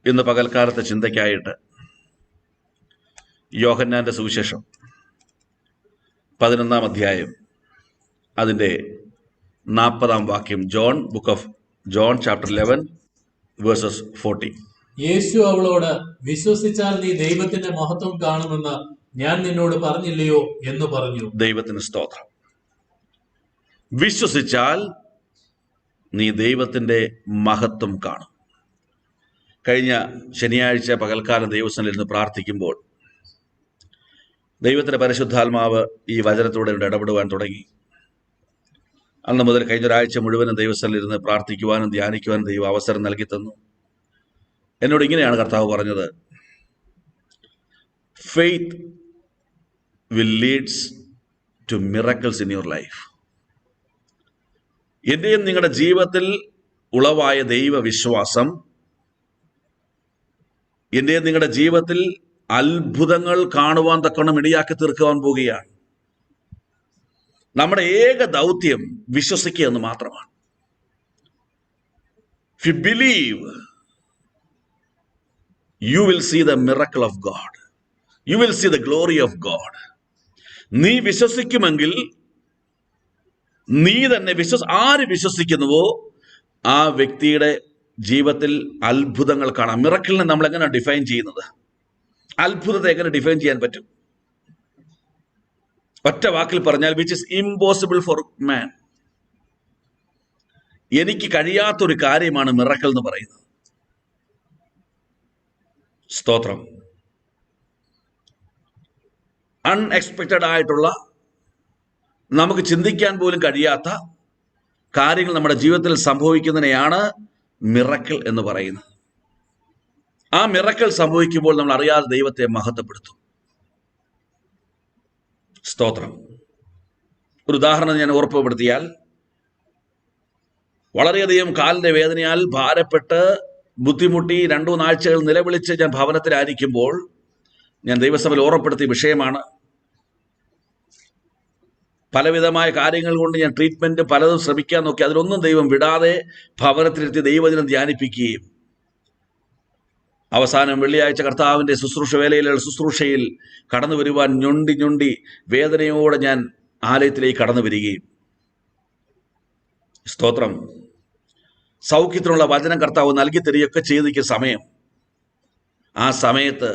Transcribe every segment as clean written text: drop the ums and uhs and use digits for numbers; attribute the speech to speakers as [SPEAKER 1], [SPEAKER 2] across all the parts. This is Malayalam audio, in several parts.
[SPEAKER 1] ഇന്ന് പകൽക്കാലത്തെ ചിന്തയ്ക്കായിട്ട് യോഹന്നാന്റെ സുവിശേഷം 11-ാം അധ്യായം അതിൻ്റെ 40-ാം വാക്യം. Book of John chapter 11 versus 40.
[SPEAKER 2] യേശു അവളോട്, വിശ്വസിച്ചാൽ നീ ദൈവത്തിന്റെ മഹത്വം കാണുമെന്ന് ഞാൻ നിന്നോട് പറഞ്ഞില്ലയോ എന്ന് പറഞ്ഞു.
[SPEAKER 1] ദൈവത്തിന് സ്തോത്രം. വിശ്വസിച്ചാൽ നീ ദൈവത്തിന്റെ മഹത്വം കാണും. കഴിഞ്ഞ ശനിയാഴ്ച പകൽക്കാലം ദൈവസന്നിധിയിൽ പ്രാർത്ഥിക്കുമ്പോൾ ദൈവത്തിന്റെ പരിശുദ്ധാത്മാവ് ഈ വചനത്തോടെ ഇടപെടുവാൻ തുടങ്ങി. അന്ന് മുതൽ കഴിഞ്ഞ ഒരാഴ്ച മുഴുവനും ദൈവസന്നിധിയിൽ പ്രാർത്ഥിക്കുവാനും ധ്യാനിക്കുവാനും ദൈവം അവസരം നൽകി തന്നു. എന്നോട് ഇങ്ങനെയാണ് കർത്താവ് പറഞ്ഞത്: faith will leads to miracles in your life. എന്റെയും നിങ്ങളുടെ ജീവിതത്തിൽ ഉളവായ ദൈവവിശ്വാസം എന്റെയും നിങ്ങളുടെ ജീവിതത്തിൽ അത്ഭുതങ്ങൾ കാണുവാൻ തക്കവണ്ണം ഇടയാക്കി തീർക്കുവാൻ പോവുകയാണ്. നമ്മുടെ ഏക ദൗത്യം വിശ്വസിക്കുക എന്ന് മാത്രമാണ്. If you believe, you will see the miracle of God. You will see the glory of God. നീ വിശ്വസിക്കുമെങ്കിൽ നീ തന്നെ ആര് വിശ്വസിക്കുന്നുവോ ആ വ്യക്തിയുടെ ജീവിതത്തിൽ അത്ഭുതങ്ങൾ കാണാം. മിറക്കിളിനെ നമ്മൾ എങ്ങനെ ഡിഫൈൻ ചെയ്യുന്നത്? അത്ഭുതത്തെ എങ്ങനെ ഡിഫൈൻ ചെയ്യാൻ പറ്റും? ഒറ്റ വാക്കിൽ പറഞ്ഞാൽ, വിച്ച് ഇസ് ഇമ്പോസിബിൾ ഫോർ മാൻ. എനിക്ക് കഴിയാത്തൊരു കാര്യമാണ് മിറക്കിൾ എന്ന് പറയുന്നത്. സ്തോത്രം. അൺഎക്സ്പെക്റ്റഡ് ആയിട്ടുള്ള, നമുക്ക് ചിന്തിക്കാൻ പോലും കഴിയാത്ത കാര്യങ്ങൾ നമ്മുടെ ജീവിതത്തിൽ സംഭവിക്കുന്നതിനെയാണ് മിറക്കിൾ എന്ന് പറയുന്നത്. ആ മിറക്കിൾ സംഭവിക്കുമ്പോൾ നമ്മൾ അറിയാതെ ദൈവത്തെ മഹത്വപ്പെടുത്തും. സ്തോത്രം. ഒരു ഉദാഹരണം ഞാൻ ഓർമ്മപ്പെടുത്തിയാൽ, വളരെയധികം കാലിന്റെ വേദനയാൽ ഭാരപ്പെട്ട് ബുദ്ധിമുട്ടി 2-3 ആഴ്ചകൾ നിലവിളിച്ച് ഞാൻ ഭവനത്തിലായിരിക്കുമ്പോൾ ഞാൻ ദൈവസഭയിൽ ഓർമ്മപ്പെടുത്തിയ വിഷയമാണ്. പലവിധമായ കാര്യങ്ങൾ കൊണ്ട് ഞാൻ ട്രീറ്റ്മെന്റ് പലതും ശ്രമിക്കാൻ നോക്കി. അതിലൊന്നും ദൈവം വിടാതെ ഭവനത്തിലെത്തി ദൈവദിനം ധ്യാനിപ്പിക്കുകയും അവസാനം വെള്ളിയാഴ്ച കർത്താവിന്റെ ശുശ്രൂഷയിൽ കടന്നു വരുവാൻ ഞൊണ്ടി വേദനയോടെ ഞാൻ ആലയത്തിലേക്ക് കടന്നു വരികയും, സ്തോത്രം, സൗഖ്യത്തിനുള്ള വചനം കർത്താവ് നൽകി തരികയൊക്കെ ചെയ്തിരിക്കുന്ന സമയം, ആ സമയത്ത്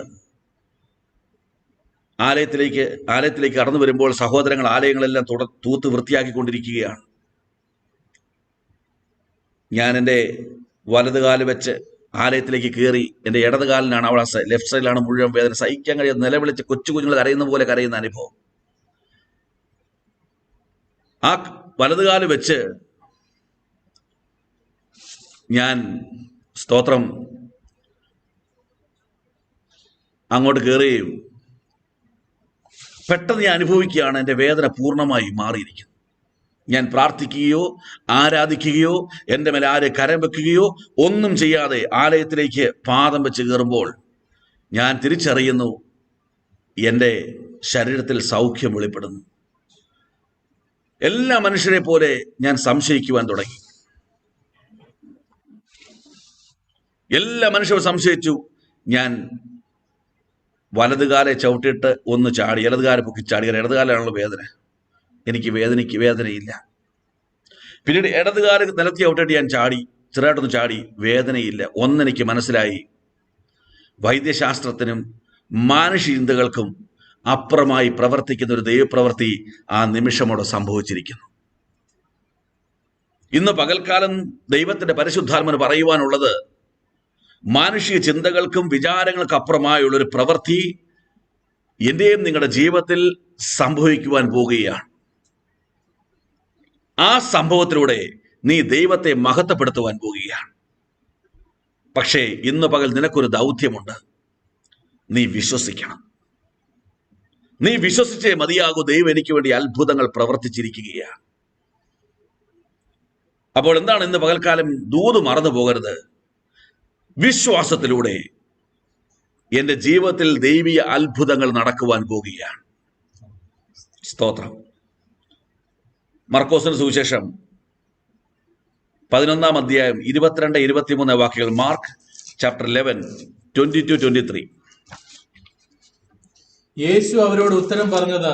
[SPEAKER 1] ആലയത്തിലേക്ക് കടന്നു വരുമ്പോൾ സഹോദരങ്ങൾ ആലയങ്ങളെല്ലാം തൂത്ത് വൃത്തിയാക്കിക്കൊണ്ടിരിക്കുകയാണ്. ഞാൻ എൻ്റെ വലതുകാല് വെച്ച് ആലയത്തിലേക്ക് കയറി. എൻ്റെ ഇടതുകാലിനാണ്, അവിടെ ലെഫ്റ്റ് സൈഡിലാണ് മുഴുവൻ വേദന. സഹിക്കാൻ കഴിയാതെ നിലവിളിച്ച് കൊച്ചു കുഞ്ഞുങ്ങൾ കരയുന്ന പോലെ കരയുന്ന അനുഭവം. ആ വലതുകാല് വെച്ച് ഞാൻ, സ്തോത്രം, അങ്ങോട്ട് കയറുകയും പെട്ടെന്ന് ഞാൻ അനുഭവിക്കുകയാണ് എൻ്റെ വേദന പൂർണ്ണമായി മാറിയിരിക്കുന്നു. ഞാൻ പ്രാർത്ഥിക്കുകയോ ആരാധിക്കുകയോ എൻ്റെ മേലെ ആരെ കരം വെക്കുകയോ ഒന്നും ചെയ്യാതെ ആലയത്തിലേക്ക് പാദം വെച്ച് കയറുമ്പോൾ ഞാൻ തിരിച്ചറിയുന്നു, എൻ്റെ ശരീരത്തിൽ സൗഖ്യം വെളിപ്പെടുന്നു. എല്ലാ മനുഷ്യരെ പോലെ ഞാൻ സംശയിക്കുവാൻ തുടങ്ങി. എല്ലാ മനുഷ്യരും സംശയിച്ചു. ഞാൻ വലതുകാലെ ചവിട്ടിയിട്ട് ഒന്ന് ചാടി, ഇടതുകാലെ പൊക്കി ചാടി. ഇടതുകാലാണല്ലോ വേദന. എനിക്ക് വേദനയില്ല. പിന്നീട് ഇടതുകാല് നിലത്തി ചവിട്ടിയിട്ട് ഞാൻ ചാടി, ചെറുതായിട്ടൊന്ന് ചാടി, വേദനയില്ല. ഒന്നെനിക്ക് മനസ്സിലായി, വൈദ്യശാസ്ത്രത്തിനും മാനുഷിക ചിന്തകൾക്കും അപ്പുറമായി പ്രവർത്തിക്കുന്ന ഒരു ദൈവപ്രവൃത്തി ആ നിമിഷമോടെ സംഭവിച്ചിരിക്കുന്നു. ഇന്ന് പകൽക്കാലം ദൈവത്തിന്റെ പരിശുദ്ധാത്മാവിന് പറയുവാനുള്ളത്, മാനുഷിക ചിന്തകൾക്കും വിചാരങ്ങൾക്കും അപ്പുറമായുള്ളൊരു പ്രവൃത്തി എന്റെയും നിങ്ങളുടെ ജീവിതത്തിൽ സംഭവിക്കുവാൻ പോവുകയാണ്. ആ സംഭവത്തിലൂടെ നീ ദൈവത്തെ മഹത്വപ്പെടുത്തുവാൻ പോവുകയാണ്. പക്ഷേ ഇന്ന് പകൽ നിനക്കൊരു ദൗത്യമുണ്ട്. നീ വിശ്വസിക്കണം. നീ വിശ്വസിച്ചേ മതിയാകൂ. ദൈവം എനിക്ക് വേണ്ടി അത്ഭുതങ്ങൾ പ്രവർത്തിച്ചിരിക്കുകയാണ്. അപ്പോൾ എന്താണ് ഇന്ന് പകൽക്കാലം ദൂത് മറന്നു പോകരുത്. വിശ്വാസത്തിലൂടെ എൻ്റെ ജീവിതത്തിൽ ദൈവീയ അത്ഭുതങ്ങൾ നടക്കുവാൻ പോകുകയാണ്. സ്തോത്രം. മർക്കോസിന്റെ സുവിശേഷം 11-ാം അധ്യായം 22-23 വാക്യങ്ങൾ. Mark chapter 11, 22-23.
[SPEAKER 2] യേശു അവരോട് ഉത്തരം പറഞ്ഞത്,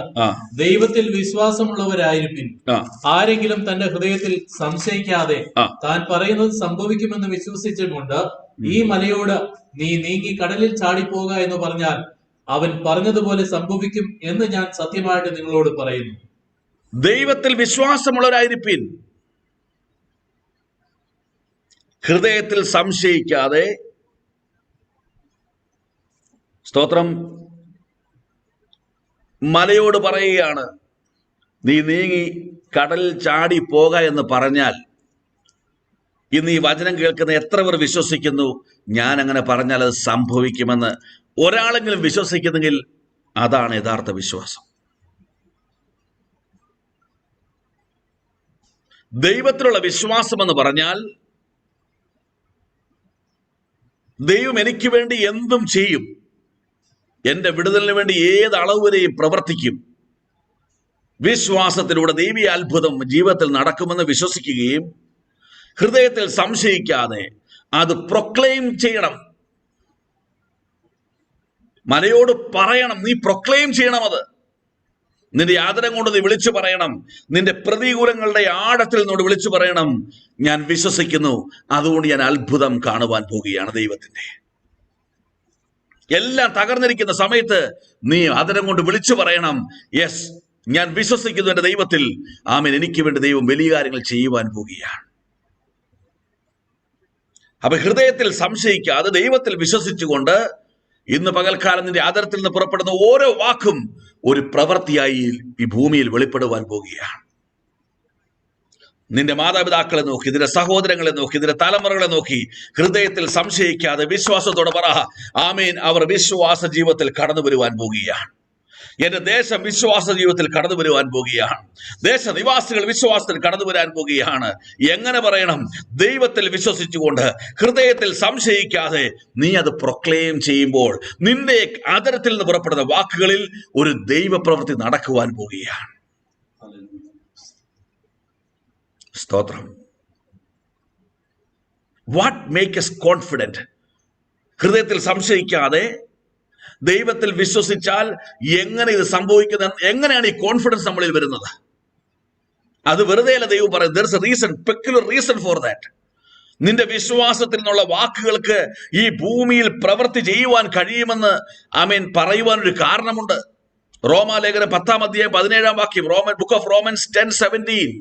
[SPEAKER 2] ദൈവത്തിൽ വിശ്വാസമുള്ളവരായിരിപ്പിൻ. ആരെങ്കിലും തന്റെ ഹൃദയത്തിൽ സംശയിക്കാതെ താൻ പറയുന്നത് സംഭവിക്കുമെന്ന് വിശ്വസിച്ചുകൊണ്ട് ഈ മലയോട് നീ നീങ്ങി കടലിൽ ചാടിപ്പോക എന്ന് പറഞ്ഞാൽ അവൻ പറഞ്ഞതുപോലെ സംഭവിക്കും എന്ന് ഞാൻ സത്യമായിട്ട് നിങ്ങളോട് പറയുന്നു.
[SPEAKER 1] ദൈവത്തിൽ വിശ്വാസമുള്ളവരായിരിപ്പിൻ, ഹൃദയത്തിൽ സംശയിക്കാതെ. സ്തോത്രം. മലയോട് പറയുകയാണ്, നീ നീങ്ങി കടലിൽ ചാടി പോക എന്ന് പറഞ്ഞാൽ, ഇന്ന് ഈ വചനം കേൾക്കുന്ന എത്ര പേർ വിശ്വസിക്കുന്നു ഞാൻ അങ്ങനെ പറഞ്ഞാൽ അത് സംഭവിക്കുമെന്ന്? ഒരാളെങ്കിലും വിശ്വസിക്കുന്നെങ്കിൽ അതാണ് യഥാർത്ഥ വിശ്വാസം. ദൈവത്തിലുള്ള വിശ്വാസം എന്ന് പറഞ്ഞാൽ, ദൈവം എനിക്ക് വേണ്ടി എന്തും ചെയ്യും, എന്റെ വിടുതലിന് വേണ്ടി ഏത് അളവ് വരെയും പ്രവർത്തിക്കും. വിശ്വാസത്തിലൂടെ ദൈവീയ അത്ഭുതം ജീവിതത്തിൽ നടക്കുമെന്ന് വിശ്വസിക്കുകയും ഹൃദയത്തിൽ സംശയിക്കാതെ അത് പ്രൊക്ലെയിം ചെയ്യണം. മലയോട് പറയണം, നീ പ്രൊക്ലെയിം ചെയ്യണം. അത് നിന്റെ ആദരം കൊണ്ട് നീ വിളിച്ചു പറയണം. നിന്റെ പ്രതികൂലങ്ങളുടെ ആഴത്തിൽ നിന്നോട് വിളിച്ചു പറയണം, ഞാൻ വിശ്വസിക്കുന്നു, അതുകൊണ്ട് ഞാൻ അത്ഭുതം കാണുവാൻ പോകുകയാണ് ദൈവത്തിന്റെ. എല്ലാം തകർന്നിരിക്കുന്ന സമയത്ത് നീ ആദരം കൊണ്ട് വിളിച്ചു പറയണം, യെസ്, ഞാൻ വിശ്വസിക്കുന്നു എന്റെ ദൈവത്തിൽ. ആമേൻ, എനിക്ക് വേണ്ടി ദൈവം വലിയ കാര്യങ്ങൾ ചെയ്യുവാൻ പോകുകയാണ്. അപ്പൊ ഹൃദയത്തിൽ സംശയിക്കാതെ ദൈവത്തിൽ വിശ്വസിച്ചുകൊണ്ട് ഇന്ന് പകൽക്കാലം നിന്റെ ആദരത്തിൽ നിന്ന് പുറപ്പെടുന്ന ഓരോ വാക്കും ഒരു പ്രവൃത്തിയായി ഈ ഭൂമിയിൽ വെളിപ്പെടുവാൻ പോകുകയാണ്. നിന്റെ മാതാപിതാക്കളെ നോക്കി, നിന്റെ സഹോദരങ്ങളെ നോക്കി, നിന്റെ തലമുറകളെ നോക്കി ഹൃദയത്തിൽ സംശയിക്കാതെ വിശ്വാസത്തോടെ പറ, ആമേൻ, അവർ വിശ്വാസ ജീവിതത്തിൽ കടന്നു വരുവാൻ പോകുകയാണ്. എന്റെ ദേശം വിശ്വാസ ജീവിതത്തിൽ കടന്നു വരുവാൻ പോകുകയാണ്. ദേശനിവാസികൾ വിശ്വാസത്തിൽ കടന്നു വരാൻ പോകുകയാണ്. എങ്ങനെ പറയണം? ദൈവത്തിൽ വിശ്വസിച്ചുകൊണ്ട് ഹൃദയത്തിൽ സംശയിക്കാതെ നീ അത് പ്രൊക്ലെയിം ചെയ്യുമ്പോൾ നിന്റെ ആദരത്തിൽ നിന്ന് പുറപ്പെടുന്ന വാക്കുകളിൽ ഒരു ദൈവപ്രവൃത്തി നടക്കുവാൻ പോകുകയാണ്. സ്തോത്രം. What make us confident? ഹൃദയത്തിൽ സംശയിക്കാതെ ദൈവത്തിൽ വിശ്വസിച്ചാൽ എങ്ങനെ ഇത് സംഭവിക്കുന്നത്? എങ്ങനെയാണ് ഈ കോൺഫിഡൻസ് നമ്മളിൽ വരുന്നത്? അത് വെറുതെ അല്ല ദൈവം പറയുന്നത്. there is a reason, peculiar reason for that. നിന്റെ വിശ്വാസത്തിൽ നിന്നുള്ള വാക്കുകൾക്ക് ഈ ഭൂമിയിൽ പ്രവൃത്തി ചെയ്യുവാൻ കഴിയുമെന്ന് ആമേൻ പറയുവാൻ ഒരു കാരണമുണ്ട്. റോമാലേഖനം 10-ാം അധ്യായം 17-ാം വാക്യം, ബുക്ക് ഓഫ് റോമൻസ് 10:17.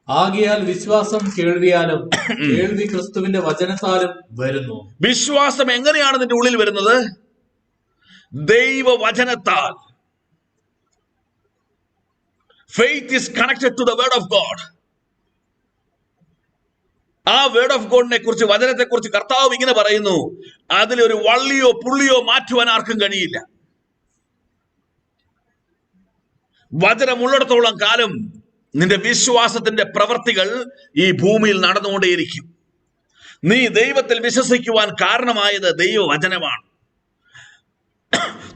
[SPEAKER 2] ആകയാൽ വിശ്വാസം കേൾവിയാലും കേൾവി ക്രിസ്തുവിന്റെ വചനത്താലും വരുന്നു.
[SPEAKER 1] വിശ്വാസം എങ്ങനെയാണ് നിന്റെ ഉള്ളിൽ വരുന്നത്? ദൈവവചനത്താൽ. Faith is connected to the word of God. ആ വേർഡ് ഓഫ് ഗോഡിനെ കുറിച്ച്, വചനത്തെ കുറിച്ച് കർത്താവ് ഇങ്ങനെ പറയുന്നു, അതിലൊരു വള്ളിയോ പുള്ളിയോ മാറ്റുവാൻ ആർക്കും കഴിയില്ല. വചനമുള്ളിടത്തോളം കാലം നിന്റെ വിശ്വാസത്തിന്റെ പ്രവർത്തികൾ ഈ ഭൂമിയിൽ നടന്നുകൊണ്ടേയിരിക്കും. നീ ദൈവത്തിൽ വിശ്വസിക്കുവാൻ കാരണമായത് ദൈവവചനമാണ്.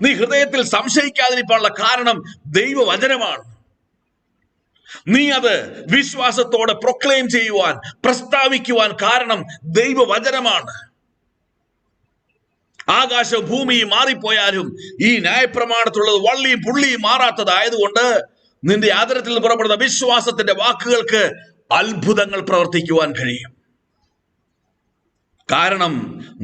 [SPEAKER 1] നീ ഹൃദയത്തിൽ സംശയിക്കാതിരിക്കാനുള്ള കാരണം ദൈവവചനമാണ്. നീ അത് വിശ്വാസത്തോടെ പ്രൊക്ലെയിം ചെയ്യുവാൻ, പ്രസ്താവിക്കുവാൻ കാരണം ദൈവവചനമാണ്. ആകാശവും ഭൂമിയും മാറിപ്പോയാലും ഈ ന്യായപ്രമാണത്തിലുള്ളത് വള്ളിയും പുള്ളിയും മാറാത്തതായതുകൊണ്ട് നിന്റെ ആദരത്തിൽ നിന്ന് പുറപ്പെടുന്ന വിശ്വാസത്തിന്റെ വാക്കുകൾക്ക് അത്ഭുതങ്ങൾ പ്രവർത്തിക്കുവാൻ കഴിയും. കാരണം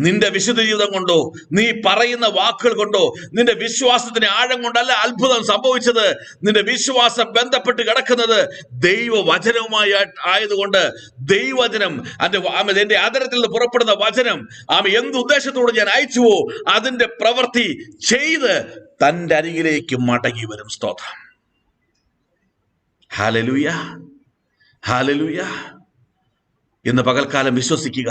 [SPEAKER 1] നിന്റെ വിശുദ്ധ ജീവിതം കൊണ്ടോ നീ പറയുന്ന വാക്കുകൾ കൊണ്ടോ നിന്റെ വിശ്വാസത്തിന്റെ ആഴം കൊണ്ടല്ല അത്ഭുതം സംഭവിച്ചത്. നിന്റെ വിശ്വാസം ബന്ധപ്പെട്ട് കിടക്കുന്നത് ദൈവവചനവുമായി ആയതുകൊണ്ട് ദൈവവചനം, എന്റെ ആദരത്തിൽ നിന്ന് പുറപ്പെടുന്ന വചനം എന്ത് ഉദ്ദേശത്തോട് ഞാൻ അയച്ചുവോ അതിന്റെ പ്രവൃത്തി ചെയ്ത് തന്റെ അരികിലേക്ക് മടങ്ങി വരും. സ്തോത്രം. Hallelujah, hallelujah. ഇന്ന് പകൽക്കാലം വിശ്വസിക്കുക,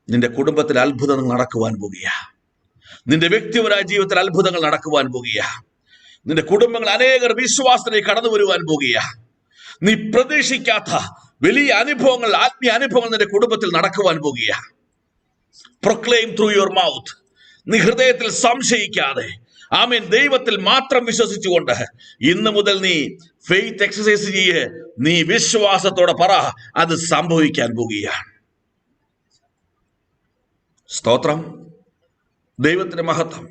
[SPEAKER 1] നിന്റെ കുടുംബത്തിൽ അത്ഭുതങ്ങൾ നടക്കുവാൻ പോകുക. നിന്റെ വ്യക്തിപരമായ ജീവിതത്തിൽ അത്ഭുതങ്ങൾ നടക്കുവാൻ പോകുക. നിന്റെ കുടുംബങ്ങൾ അനേകർ വിശ്വാസത്തിലേക്ക് കടന്നു വരുവാൻ പോകുക. നീ പ്രതീക്ഷിക്കാത്ത വലിയ അനുഭവങ്ങൾ, ആത്മീയ അനുഭവങ്ങൾ നിന്റെ കുടുംബത്തിൽ നടക്കുവാൻ പോകുക. Proclaim through your mouth. നീ ഹൃദയത്തിൽ സംശയിക്കാതെ ആമേൻ. ദൈവത്തിൽ മാത്രം വിശ്വസിച്ചുകൊണ്ട് ഇന്ന് മുതൽ നീ ഫെയ്ത്ത് എക്സസൈസ് ചെയ്യ്. നീ വിശ്വാസത്തോടെ പറ, അത് സംഭവിക്കാൻ പോകുകയാണ്. സ്തോത്രം, ദൈവത്തിന്റെ മഹത്വം.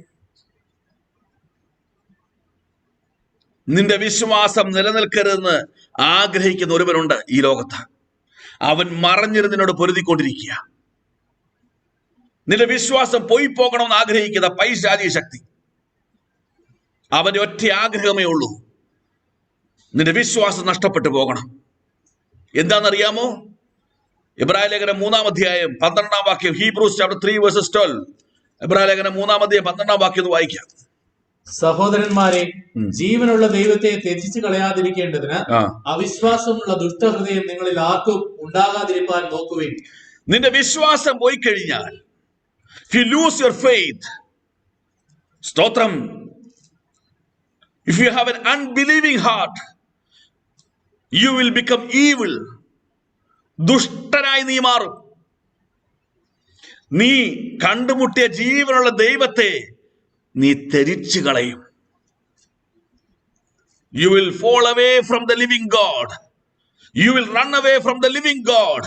[SPEAKER 1] നിന്റെ വിശ്വാസം നിലനിൽക്കരുതെന്ന് ആഗ്രഹിക്കുന്ന ഒരുവനുണ്ട് ഈ ലോകത്ത്. അവൻ മറഞ്ഞിരുന്ന് നിന്നോട് പൊരുതിക്കൊണ്ടിരിക്കുക. നിന്റെ വിശ്വാസം പോയി പോകണമെന്ന് ആഗ്രഹിക്കുന്ന പൈശാചിക ശക്തി, അവന്റെ ഒറ്റ ആഗ്രഹമേ ഉള്ളൂ, നിന്റെ വിശ്വാസം നഷ്ടപ്പെട്ടു പോകണം. എന്താണെന്നറിയാമോ? എബ്രായ ലേഖനം 3-ാം അധ്യായം 12-ാം വാക്യം, ഹീബ്രൂസ് ചാപ്റ്റർ 3:12. എബ്രായ ലേഖനം 3-ാം അധ്യായം 12-ാം വാക്യം ഒന്ന് വായിക്കാം.
[SPEAKER 2] സഹോദരന്മാരെ, ജീവനുള്ള ദൈവത്തെ ത്യജിച്ചു കളയാതിരിക്കേണ്ടതിന് അവിശ്വാസമുള്ള ദുഷ്ടഹൃദയം നിങ്ങളിൽ ആർക്കും ഉണ്ടാകാതിരിക്കാൻ നോക്കുവിൻ.
[SPEAKER 1] നിന്റെ വിശ്വാസം പോയി കഴിഞ്ഞാൽ, if you lose your faith, സ്തോത്രം, if you have an unbelieving heart, you will become evil. ദുഷ്ടനായി നീ മാറും. നീ കണ്ടുമുട്ടിയ ജീവനുള്ള ദൈവത്തെ നീ ത്യജിച്ചു കളയും. You will fall away from the living God. You will run away from the living God.